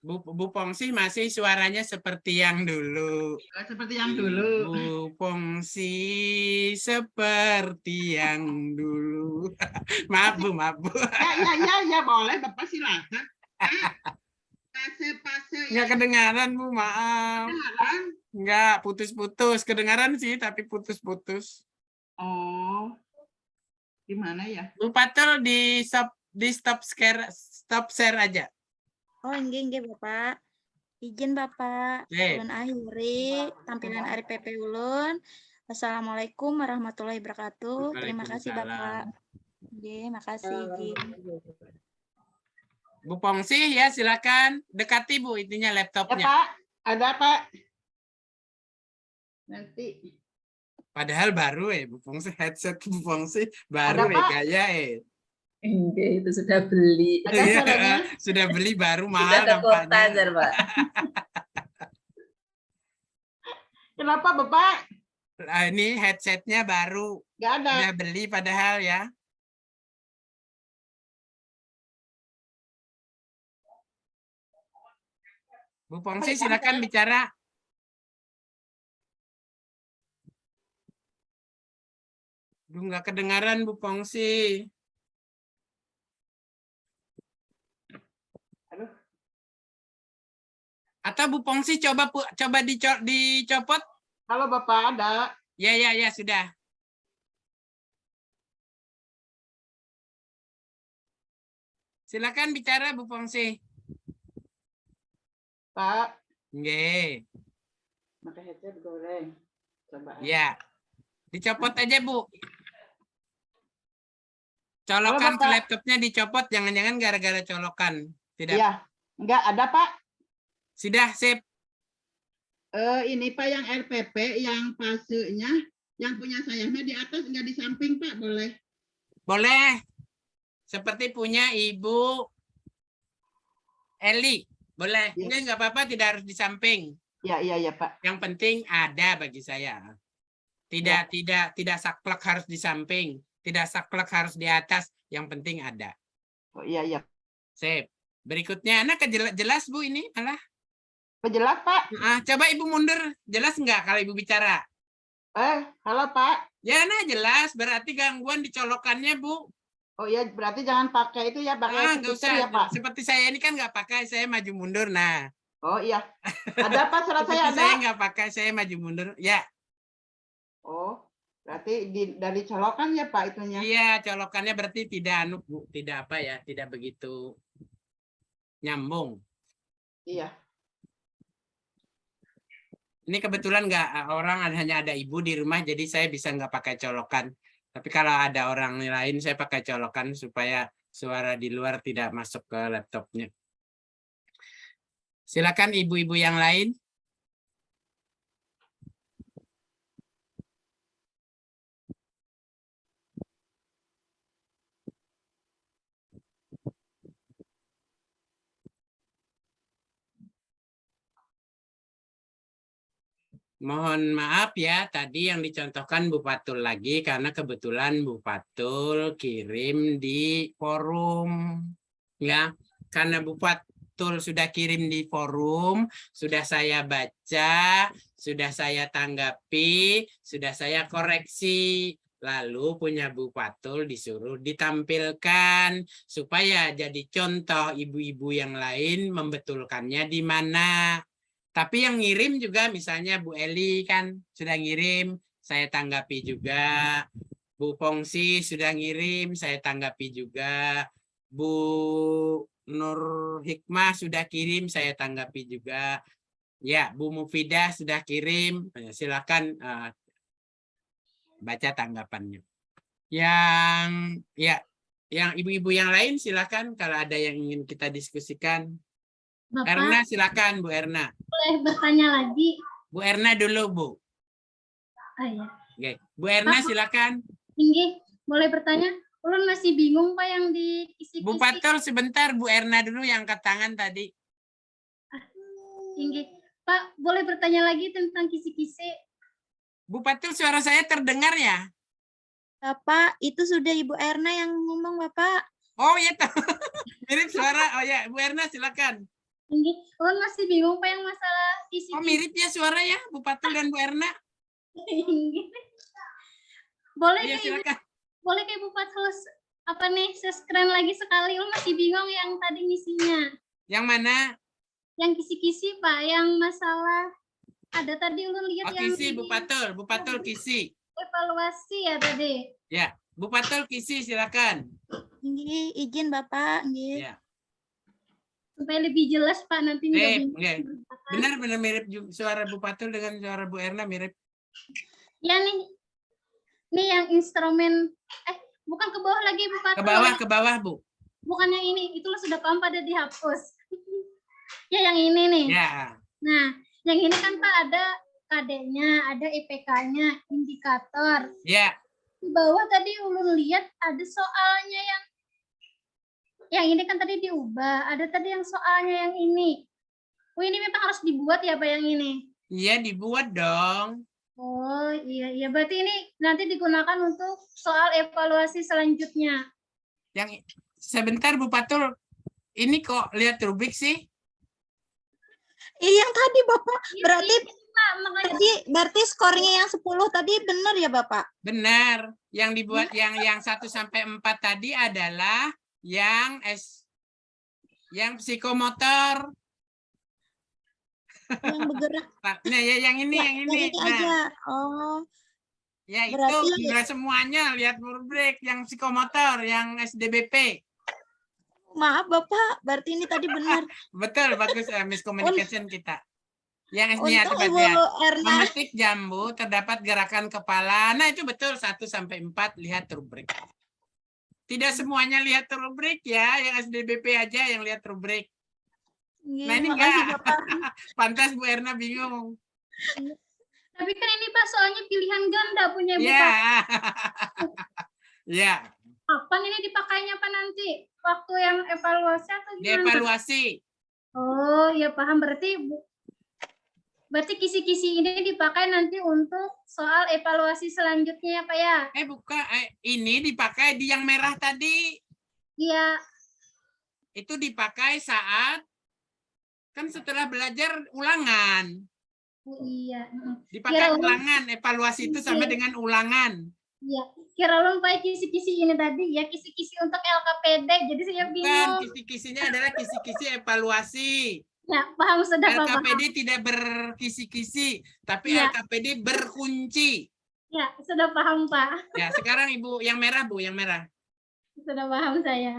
Bu Pongsi masih suaranya seperti yang dulu. Seperti yang dulu. Bu Pongsi seperti yang dulu. Maaf Bu. Ya, boleh Bapak silakan. Fase-fase Nggak kedengaran Bu, maaf. kedengaran. Nggak, putus-putus. Kedengaran sih, tapi putus-putus. Oh, gimana ya? Bu Patul di stop share aja. Oh, nggih Bapak. Izin Bapak, Sip. ulun akhiri tampilan RPP ulun. Wassalamualaikum warahmatullahi wabarakatuh. Terima kasih Bapak. Nggih, makasih izin. Bu Pongsi ya silakan dekati Bu itunya Ya laptopnya. Pak, ada Pak. Nanti. Padahal baru Bu Pongsi headset Bu Pongsi baru Ada, Pak? gaya Enggak, itu sudah beli. Ada Iya, suaranya? sudah beli baru Sudah mahal ke kota, nampaknya. Pak. Kenapa Bapak? Ini headsetnya baru Nggak ada. udah beli padahal ya. Bu Pongsi silakan bicara. Duh, nggak kedengaran Bu Pongsi. Aduh. Atau Bu Pongsi coba dicopot. Halo Bapak, ada. Ya sudah. Silakan bicara Bu Pongsi. Pak, Nggih. pakai headset goreng. Coba. Ya. Dicopot aja Bu. Colokan ke Bapak. laptopnya dicopot, jangan-jangan gara-gara colokan. Tidak. Iya, nggak ada Pak. Sudah, sip. Ini Pak yang RPP, yang pasenya, yang punya sayapnya di atas, nggak di samping Pak, boleh? Boleh. Seperti punya Ibu Eli. Boleh. Ya. Nggak apa-apa, tidak harus di samping. Iya Pak. Yang penting ada bagi saya. Tidak saklek harus di samping. Tidak saklek harus di atas. Yang penting ada. Oh iya. Sip. Berikutnya, anak jelas Bu ini? Alah. Jelas Pak. Coba Ibu mundur. Jelas nggak kalau Ibu bicara? Halo Pak. Ya, nah jelas. Berarti gangguan dicolokannya Bu. Oh iya, berarti jangan pakai itu ya, pakai Nggak speaker usah. ya Pak. Seperti saya ini kan nggak pakai. Saya maju mundur. Nah. Oh iya. Ada Pak, surat Seperti saya ada. saya nggak pakai. Saya maju mundur. Ya. Oh, berarti dari colokan ya Pak itunya. Iya, colokannya berarti tidak Bu, tidak apa ya, tidak begitu nyambung. Iya. Ini kebetulan nggak hanya ada Ibu di rumah, jadi saya bisa nggak pakai colokan. Tapi kalau ada orang lain, saya pakai colokan supaya suara di luar tidak masuk ke laptopnya. Silakan ibu-ibu yang lain. Mohon maaf ya, tadi yang dicontohkan Bu Patul lagi karena kebetulan Bu Patul kirim di forum. Ya, karena Bu Patul sudah kirim di forum, sudah saya baca, sudah saya tanggapi, sudah saya koreksi. Lalu punya Bu Patul disuruh ditampilkan supaya jadi contoh ibu-ibu yang lain membetulkannya di mana. Tapi yang ngirim juga misalnya Bu Eli kan sudah ngirim, saya tanggapi juga. Bu Pongsi sudah ngirim, saya tanggapi juga. Bu Nur Hikmah sudah kirim, saya tanggapi juga. Ya, Bu Mufidah sudah kirim, silakan baca tanggapannya. Yang ibu-ibu yang lain silakan kalau ada yang ingin kita diskusikan. Bapak, Erna silakan Bu Erna. boleh bertanya lagi? Bu Erna dulu Bu. Ya. Oke. Bu Erna silakan. Tinggi, boleh bertanya? Ulun masih bingung Pak yang di kisi-kisi. Bu Patul sebentar, Bu Erna dulu yang angkat tangan tadi. Tinggi. Pak, boleh bertanya lagi tentang kisi-kisi? Bu Patul suara saya terdengar ya? Bapak, itu sudah Ibu Erna yang ngomong Bapak. Oh ya, mirip suara. Oh ya, Bu Erna silakan. Tinggi. Ulun masih bingung Pak yang masalah kisi-kisi. Oh mirip ya suara ya, Bu Patul dan Bu Erna. Tinggi. Boleh Ya kayak silakan. boleh kayak Bu Patul se-screen lagi sekali. Ulun masih bingung yang tadi ngisinya. Yang mana? Yang kisi-kisi Pak, yang masalah ada tadi ulun lihat Oh yang kisi, Bu Patul. Bu Patul kisi. evaluasi ya tadi. Ya, Bu Patul kisi silakan. Nggih, izin Bapak, nggih. Ya. supaya lebih jelas Pak nanti nggak Mirip, bingung. oke. Benar-benar mirip suara Bu Patul dengan suara Bu Erna mirip. Ya nih yang instrumen bukan ke bawah lagi Bu Patul. Ke bawah Bu. Bukan yang ini, itulah sudah paham pada dihapus. Ya yang ini nih. Ya. Nah, yang ini kan Pak ada KD-nya, ada IPK-nya, indikator. Ya. Di bawah tadi ulun lihat ada soalnya yang ini kan tadi diubah, ada tadi yang soalnya yang ini. Oh, ini memang harus dibuat ya Pak yang ini? Iya, dibuat dong. Oh, iya berarti ini nanti digunakan untuk soal evaluasi selanjutnya. Yang sebentar Bu Patul. Ini kok lihat rubrik sih? Yang tadi Bapak, berarti Pak, makanya berarti skornya yang 10 tadi benar ya Bapak? Benar. Yang dibuat yang 1 sampai 4 tadi adalah yang psikomotor. Yang bergerak. Nah, ya yang ini. Yang aja. Nah, Oh, ya itu berarti- enggak semuanya lihat rubrik yang psikomotor, yang SDBP. maaf Bapak, berarti ini tadi benar. Betul, bagus miscommunication kita. Yang ini Untuk coba Ibu lihat. Erna, Memetik jambu terdapat gerakan kepala. Nah, itu betul 1 sampai 4 lihat rubrik. Tidak semuanya lihat rubrik ya, yang SDBP aja yang lihat rubrik. Nah, ini makasih enggak. Bapak. Pantas Bu Erna bingung. tapi kan ini Pak soalnya pilihan ganda punya Ibu Ya. Pak. Ya, Kapan ini dipakainya Pak nanti? Waktu yang evaluasi atau gimana? dievaluasi. Oh, ya paham. Berarti kisi-kisi ini dipakai nanti untuk soal evaluasi selanjutnya ya Pak ya? Ini dipakai di yang merah tadi. Iya. Itu dipakai saat kan setelah belajar ulangan. Oh, iya. Dipakai Kira- ulangan, evaluasi itu sama dengan ulangan. Iya. Kira ulun pakai kisi-kisi ini tadi ya kisi-kisi untuk LKPD. Jadi saya Bukan, bingung. kisi-kisinya adalah kisi-kisi evaluasi. Ya, paham sudah Pak. Paham. LKPD tidak berkisi-kisi, tapi Iya. LKPD berkunci. Ya, sudah paham Pak. Ya, sekarang Ibu yang merah, Bu, yang merah. Sudah paham saya.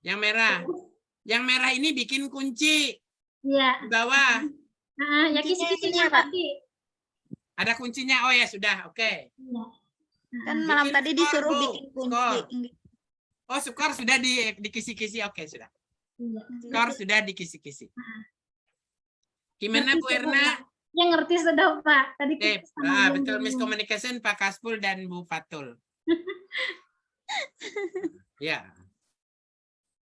Yang merah. Yang merah ini bikin kunci Iya. di bawah. Nah, ya Kuncinya kisi-kisinya ini, Pak. tadi. Ada kuncinya. Oh ya, sudah. Oke. Iya. Kan malam Bikin tadi skor, disuruh Bu. bikin kunci. Skor. Oh, skor sudah di kisi-kisi. Oke, sudah. Iya. Skor sudah di kisi-kisi. Gimana Bu Ngerti sudah, Erna? Pak. Ya ngerti sudah Pak. Tadi Betul, miscommunication Pak Kaspul dan Bu Patul. Ya.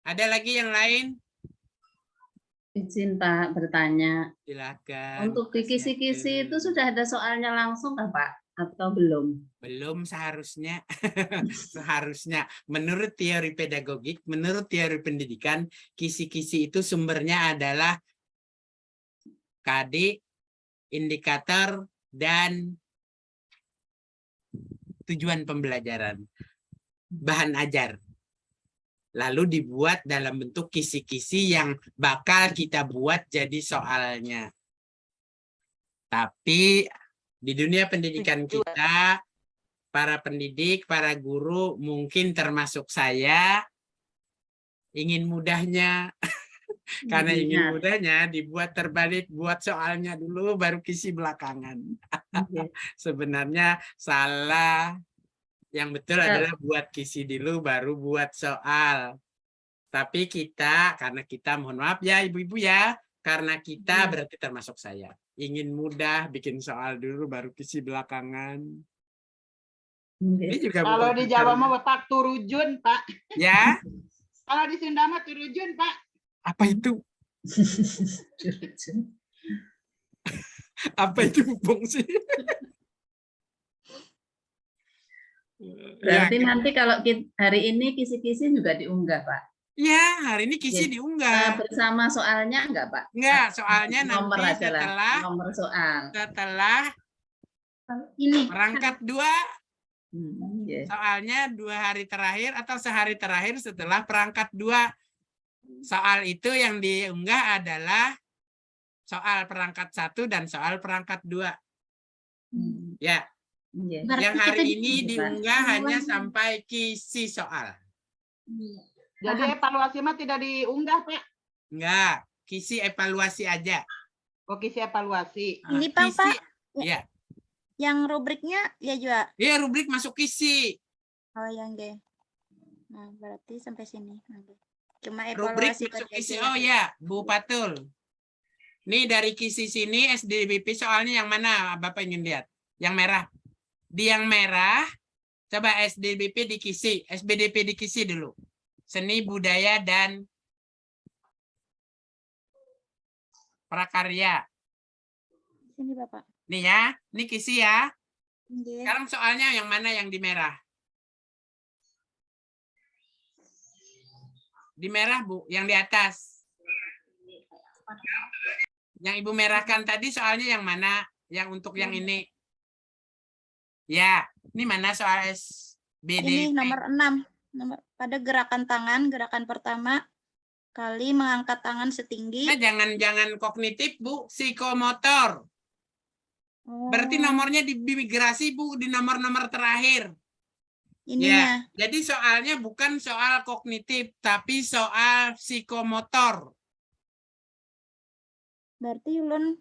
Ada lagi yang lain? Izin Pak bertanya. Silakan. Untuk di kisi-kisi itu sudah ada soalnya langsung nggak Pak? Atau belum? Belum seharusnya. Seharusnya. Menurut teori pedagogik, menurut teori pendidikan, kisi-kisi itu sumbernya adalah KD, indikator, dan tujuan pembelajaran. Bahan ajar. Lalu dibuat dalam bentuk kisi-kisi yang bakal kita buat jadi soalnya. Tapi di dunia pendidikan kita, para pendidik, para guru, mungkin termasuk saya, ingin mudahnya. Karena ingin Benar. mudahnya dibuat terbalik, buat soalnya dulu, baru kisi belakangan. Oke. Sebenarnya salah. Yang betul adalah buat kisi dulu, baru buat soal. Tapi kita, karena kita, mohon maaf ya ibu-ibu ya, karena kita berarti termasuk saya. Ingin mudah, bikin soal dulu, baru kisi belakangan. Oke. Ini juga Kalau bukan di Jawa karena- mah wetak turujun, Pak. Ya, Kalau di Sunda mah turujun, Pak. apa itu? Apa itu fungsi? Berarti nanti kalau hari ini kisi-kisi juga diunggah Pak? Ya, hari ini kisi Ya. diunggah. Bersama soalnya enggak Pak? Enggak, soalnya Nomor nanti aja lah, setelah nomor soal. ini perangkat 2, Yes. soalnya 2 hari terakhir atau sehari terakhir setelah perangkat 2. Soal itu yang diunggah adalah soal perangkat 1 dan soal perangkat 2. Ya, Yes. Berarti yang hari kita ini di- diunggah hanya sampai kisi soal. Jadi evaluasi mah tidak diunggah, Pak. Enggak, kisi evaluasi aja. Oke, saya evaluasi. Ah, Ini Bang, kisi, Pak, ya. yang rubriknya ya juga. Ya, rubrik masuk kisi. Oh, yang G. Nah, berarti sampai sini. Oke. Cuma Rubrik evaluasi masuk tadi kisi. aja ya. Oh ya, Bu Patul. Nih dari kisi sini SDBP soalnya yang mana Bapak ingin lihat? Yang merah. Di yang merah, coba SDBP di kisi. SBDP di kisi dulu. Seni, budaya, dan prakarya. Sini Bapak. Nih ya, ini kisi ya. Oke. Sekarang soalnya yang mana yang di merah? Di merah, Bu, yang di atas. Yang Ibu merahkan tadi soalnya yang mana? Yang untuk yang ini. Ya, ini mana soal SBDP? Ini nomor 6. Pada gerakan tangan, gerakan pertama kali mengangkat tangan setinggi. Nah, jangan kognitif, Bu, psikomotor. Berarti Oh, nomornya di migrasi, Bu, di nomor-nomor terakhir. ininya. Jadi soalnya bukan soal kognitif, tapi soal psikomotor. Berarti Ulun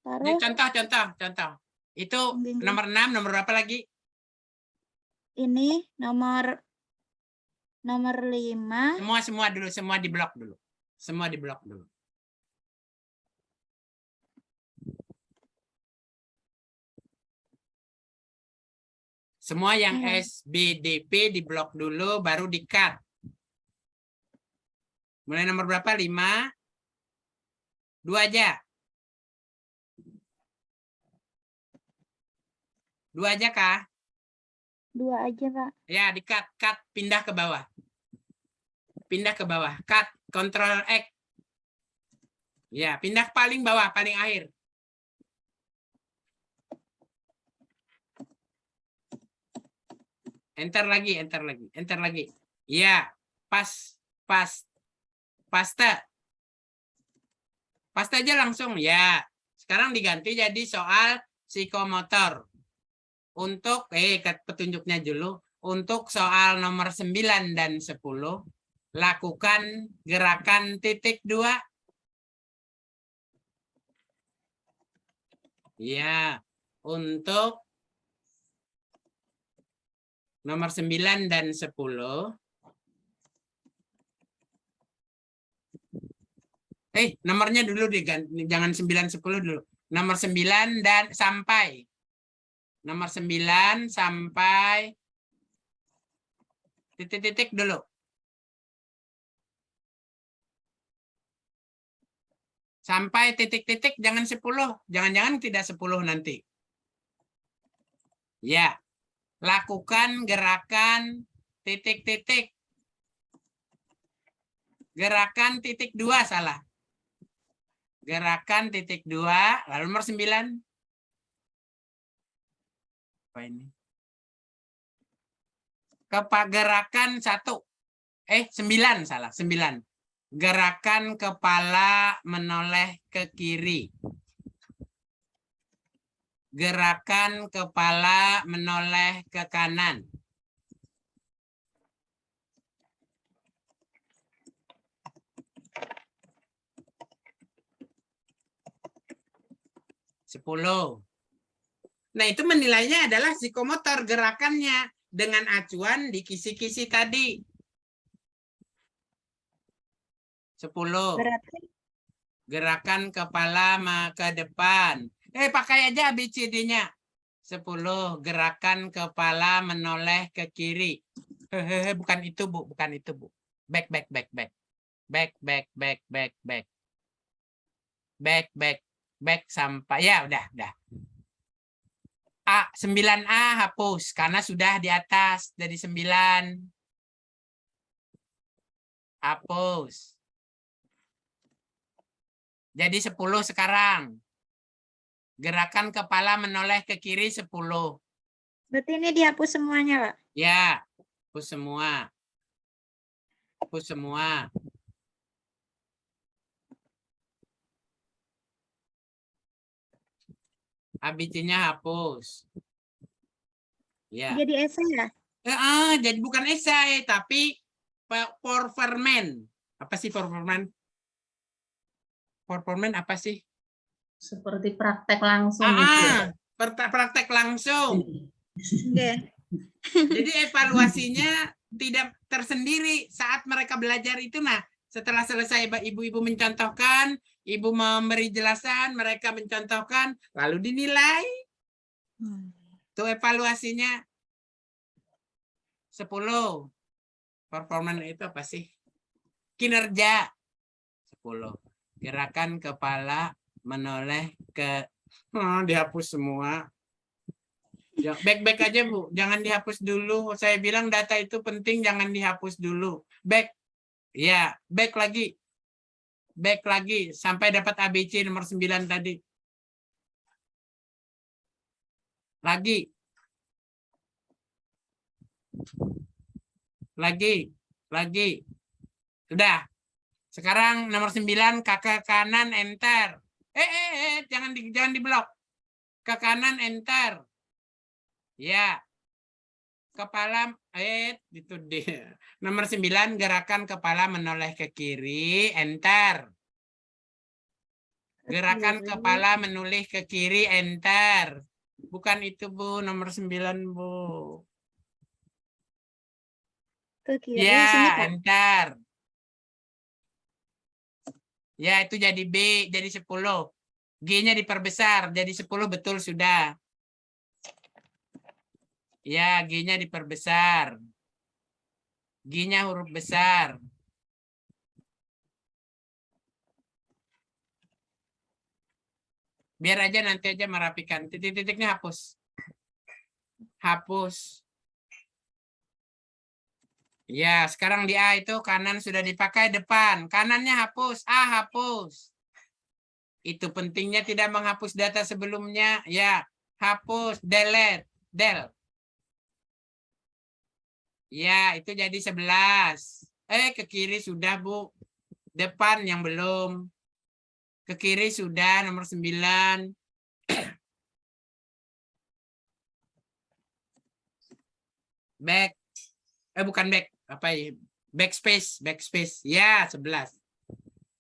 Jadi taruh contoh. Itu Bimbing. nomor 6, nomor berapa lagi? ini nomor 5. Semua dulu, semua di blok dulu. Semua di blok dulu. Semua yang Iya. SBDP di blok dulu, baru di-cut. Mulai nomor berapa? 5. 2 aja. 2 aja kah? 2 aja, Pak. Ya, di-cut. Cut, pindah ke bawah. Pindah ke bawah. Cut, Ctrl X. Ya, pindah paling bawah, paling akhir. Enter lagi. Iya, paste aja langsung ya. Sekarang diganti jadi soal psikomotor. Untuk petunjuknya dulu. Untuk soal nomor 9 dan 10, lakukan gerakan titik 2. Ya, untuk nomor 9 dan 10. Nomornya dulu diganti, jangan 9, 10 dulu. Nomor 9 dan sampai. Nomor 9 sampai titik-titik dulu. Sampai titik-titik, jangan 10. Jangan-jangan tidak 10 nanti. Ya. Lakukan gerakan titik-titik. Gerakan titik 2 salah. Gerakan titik 2, lalu nomor 9. Apa ini? Gerakan 1. 9 salah, 9. Gerakan kepala menoleh ke kiri. Gerakan kepala menoleh ke kanan. Sepuluh. Nah, itu menilainya adalah psikomotor gerakannya dengan acuan di kisi-kisi tadi. 10. Berarti Gerakan kepala ke depan. Pakai aja ABCD-nya. 10. Gerakan kepala menoleh ke kiri. Bukan itu, Bu. Bukan itu, Bu. Back. Back sampai. Ya, udah. 9A hapus. Karena sudah di atas. Dari 9. Hapus. Jadi 10 sekarang. Gerakan kepala menoleh ke kiri 10. berarti ini dihapus semuanya, Pak. Ya, hapus semua. ABC-nya hapus. Ya. Jadi esai ya? Jadi bukan esai, tapi performance. Apa sih performance? performan apa sih? Seperti praktek langsung gitu. Praktek langsung. Nggih. Jadi evaluasinya tidak tersendiri saat mereka belajar itu. Nah, setelah selesai ibu-ibu mencontohkan, ibu memberi jelasan, mereka mencontohkan, lalu dinilai. Itu evaluasinya 10. Performan itu apa sih? Kinerja 10. Gerakan kepala menoleh ke dihapus semua. Ya, back aja Bu, jangan dihapus dulu. Saya bilang data itu penting, jangan dihapus dulu. Back, ya, back lagi sampai dapat ABC nomor 9 tadi. Lagi. Sudah. Sekarang nomor 9 ke kanan enter. Jangan diblok. Ke kanan enter. Ya. Kepala itu dia. Nomor 9 gerakan kepala menoleh ke kiri, enter. Gerakan kepala menoleh ke kiri, enter. Bukan itu Bu, nomor 9 Bu. Ke kiri sini, Ya, Kak. enter. Ya, itu jadi B, jadi 10. G-nya diperbesar, jadi 10 betul sudah. Ya, G-nya diperbesar. G-nya huruf besar. Biar aja nanti aja merapikan. Titik-titiknya hapus. Hapus. Ya, sekarang di A itu kanan sudah dipakai depan. Kanannya hapus. A hapus. Itu pentingnya tidak menghapus data sebelumnya. Ya, hapus. Delete. Del. Ya, itu jadi 11. Ke kiri sudah, Bu. Depan yang belum. Ke kiri sudah, nomor 9. Back. Bukan back. Apa ya? Backspace. Ya, 11.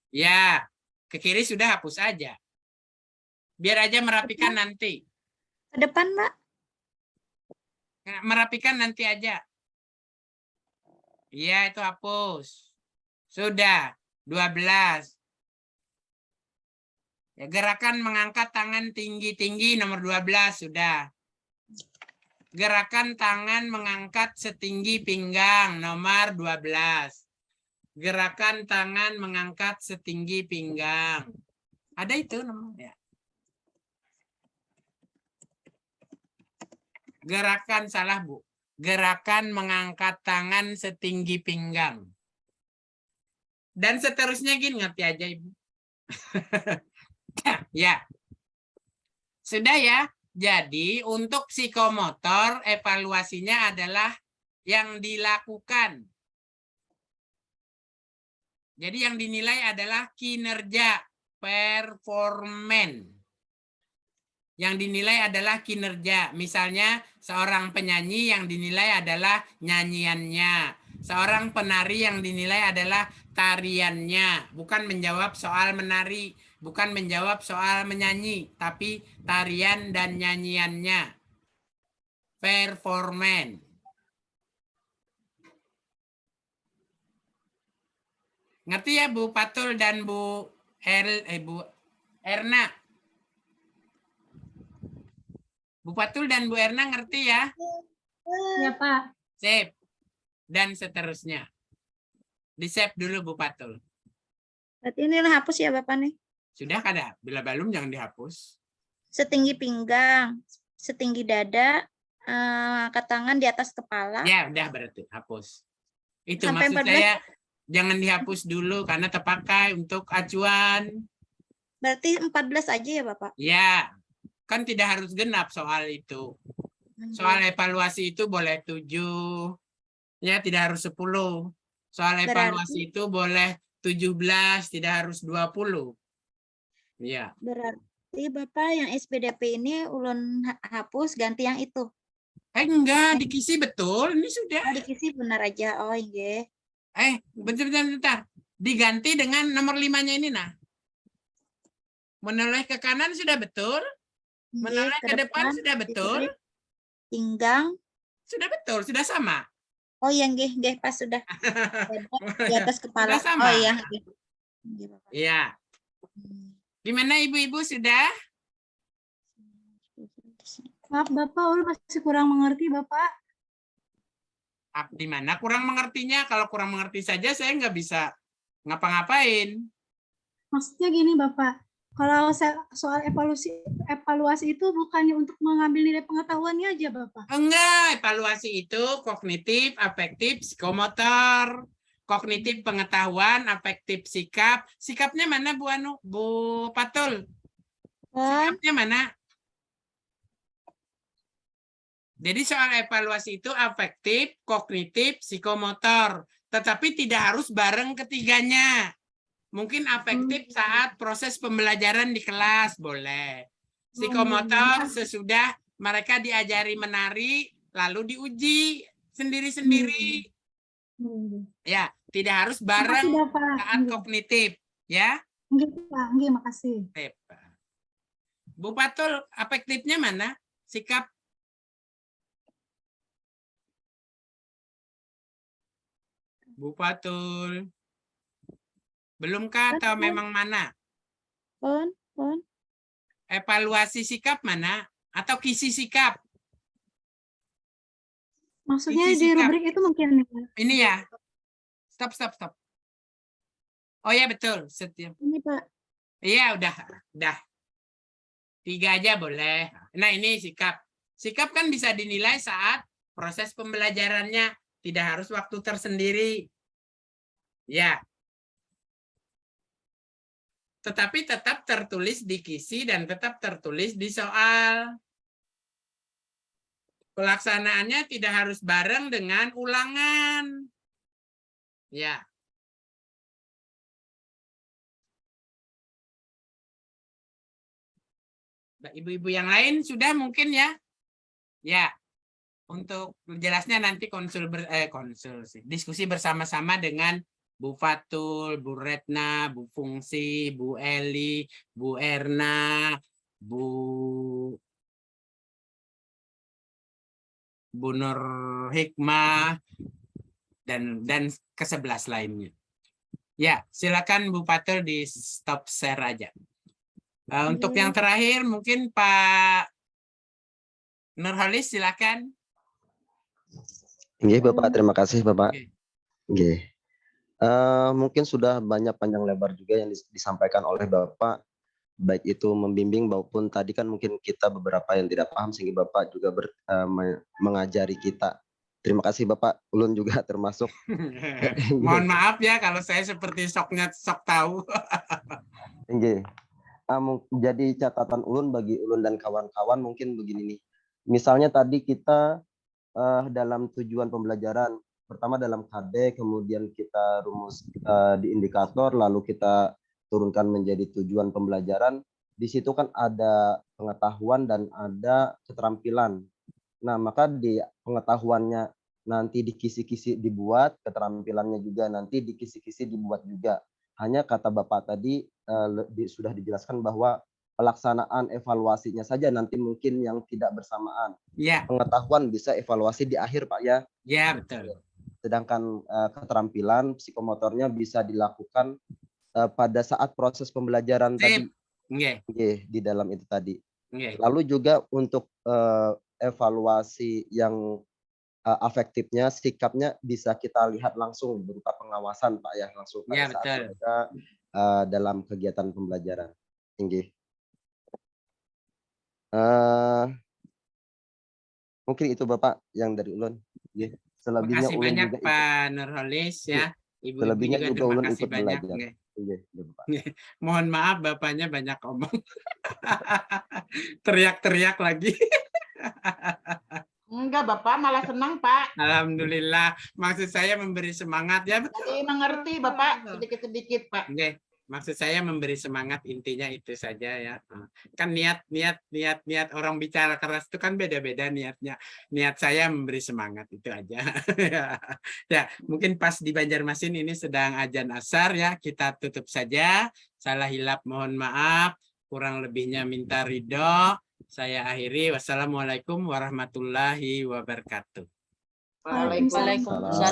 Ya, ke kiri sudah hapus aja. Biar aja merapikan nanti. Ke depan, Mbak. Merapikan nanti aja. Iya, itu hapus. Sudah. 12. Ya, gerakan mengangkat tangan tinggi-tinggi nomor 12 sudah. Gerakan tangan mengangkat setinggi pinggang nomor 12. Gerakan tangan mengangkat setinggi pinggang. Ada itu nomornya. Gerakan salah, Bu. Gerakan mengangkat tangan setinggi pinggang. Dan seterusnya gini, ngerti aja Ibu. Ya. Sudah ya. Jadi untuk psikomotor evaluasinya adalah yang dilakukan. Jadi yang dinilai adalah kinerja, performan. Yang dinilai adalah kinerja. Misalnya seorang penyanyi yang dinilai adalah nyanyiannya. Seorang penari yang dinilai adalah tariannya. Bukan menjawab soal menari. Bukan menjawab soal menyanyi. Tapi tarian dan nyanyiannya. Performan. Ngerti ya Bu Patul dan Bu Erna? Bu Patul dan Bu Erna ngerti ya? Ya, Pak. Save. Dan seterusnya. Di-save dulu Bu Patul. Berarti ini hapus ya Bapak nih. Sudah kada? Bila belum jangan dihapus. Setinggi pinggang, setinggi dada, angkat tangan di atas kepala. Ya udah berarti hapus. Itu Sampai maksud 14. saya jangan dihapus dulu karena terpakai untuk acuan. Berarti 14 aja ya Bapak? Ya, kan tidak harus genap soal itu. Soal evaluasi itu boleh 7. Ya, tidak harus 10. Soal evaluasi itu boleh 17, tidak harus 20. Ya. Berarti Bapak yang SPDP ini ulun hapus ganti yang itu. Enggak, dikisi betul. Ini sudah. Oh, dikisi benar aja. Oh, iya. Bentar. Diganti dengan nomor 5-nya ini nah. Menoleh ke kanan sudah betul? Nggih, Menoleh ke depan sudah betul? Pinggang. Sudah betul, sudah sama. Oh iya, nggih, pas sudah. Di atas kepala. Sudah sama. Oh iya, nggih. Nggih, Bapak. Iya. Gimana ibu-ibu sudah? Maaf Bapak, ulun masih kurang mengerti Bapak. Di mana kurang mengertinya? Kalau kurang mengerti saja saya nggak bisa ngapa-ngapain. Maksudnya gini Bapak, kalau soal evaluasi itu bukannya untuk mengambil nilai pengetahuannya aja Bapak. Enggak, evaluasi itu kognitif, afektif, psikomotor. Kognitif pengetahuan, afektif sikap. Sikapnya mana Bu Anu? Bu Patul? Sikapnya mana? Jadi soal evaluasi itu afektif, kognitif, psikomotor. Tetapi tidak harus bareng ketiganya. Mungkin afektif saat proses pembelajaran di kelas, boleh. Psikomotor sesudah mereka diajari menari, lalu diuji sendiri-sendiri. Ya, tidak harus bareng Makasih, Bapak. saat kognitif. Ya. Nggih, Pak. Nggih, makasih. Bu Patul, afektifnya mana? Sikap. Bu Patul. Belumkah atau memang mana? Pun. Evaluasi sikap mana? Atau kisi sikap? Maksudnya Isi di sikap. rubrik itu mungkin. Ini ya. Stop. Oh ya betul. Setiap. Ini Pak. Iya udah. 3 aja boleh. Nah ini sikap. Sikap kan bisa dinilai saat proses pembelajarannya. Tidak harus waktu tersendiri. Ya. Tetapi tetap tertulis di kisi dan tetap tertulis di soal. Pelaksanaannya tidak harus bareng dengan ulangan. Ya. Ibu-ibu yang lain sudah mungkin ya? Ya. Untuk jelasnya nanti diskusi bersama-sama dengan Bu Fatul, Bu Retna, Bu Fungsi, Bu Eli, Bu Erna, Bu Nur Hikmah, dan ke-11 lainnya. Ya, silakan Bu Fatul di stop share aja. Untuk yang terakhir mungkin Pak Nurholis silakan. Nggih, Bapak, terima kasih Bapak. Oke. Nggih. Mungkin sudah banyak panjang lebar juga yang disampaikan oleh Bapak, baik itu membimbing maupun tadi kan mungkin kita beberapa yang tidak paham sehingga Bapak juga mengajari kita. Terima kasih Bapak, ulun juga termasuk. Mohon maaf ya kalau saya seperti sok tahu. Nggih. Jadi catatan ulun bagi ulun dan kawan-kawan mungkin begini nih. Misalnya tadi kita dalam tujuan pembelajaran, pertama dalam KD, kemudian kita rumus di indikator, lalu kita turunkan menjadi tujuan pembelajaran. Di situ kan ada pengetahuan dan ada keterampilan. Nah, maka di pengetahuannya nanti di kisi-kisi dibuat, keterampilannya juga nanti di kisi-kisi dibuat juga. Hanya kata Bapak tadi sudah dijelaskan bahwa pelaksanaan evaluasinya saja nanti mungkin yang tidak bersamaan. Ya. Pengetahuan bisa evaluasi di akhir Pak ya. Ya betul. Sedangkan keterampilan psikomotornya bisa dilakukan pada saat proses pembelajaran tadi. Di dalam itu tadi. Lalu juga untuk evaluasi yang afektifnya, sikapnya bisa kita lihat langsung berupa pengawasan Pak ya, langsung pada saat mereka dalam kegiatan pembelajaran. Tinggi. Mungkin itu Bapak yang dari ulun. Selebihnya terima kasih banyak Pak Nurholis ya. Ibu selebihnya juga ulun terima kasih ikut banyak. belajar. Mohon maaf Bapaknya banyak omong. Teriak-teriak lagi. Enggak, Bapak malah senang, Pak. Alhamdulillah. Maksud saya memberi semangat ya. Jadi mengerti, Bapak, sedikit-sedikit, Pak. Oke. Maksud saya memberi semangat, intinya itu saja ya. Kan niat orang bicara keras itu kan beda-beda niatnya. Niat saya memberi semangat itu aja. Ya, mungkin pas di Banjarmasin ini sedang azan asar ya. Kita tutup saja. Salah hilap mohon maaf. kurang lebihnya minta ridho. Saya akhiri. Wassalamualaikum warahmatullahi wabarakatuh. Waalaikumsalam. Waalaikumsalam.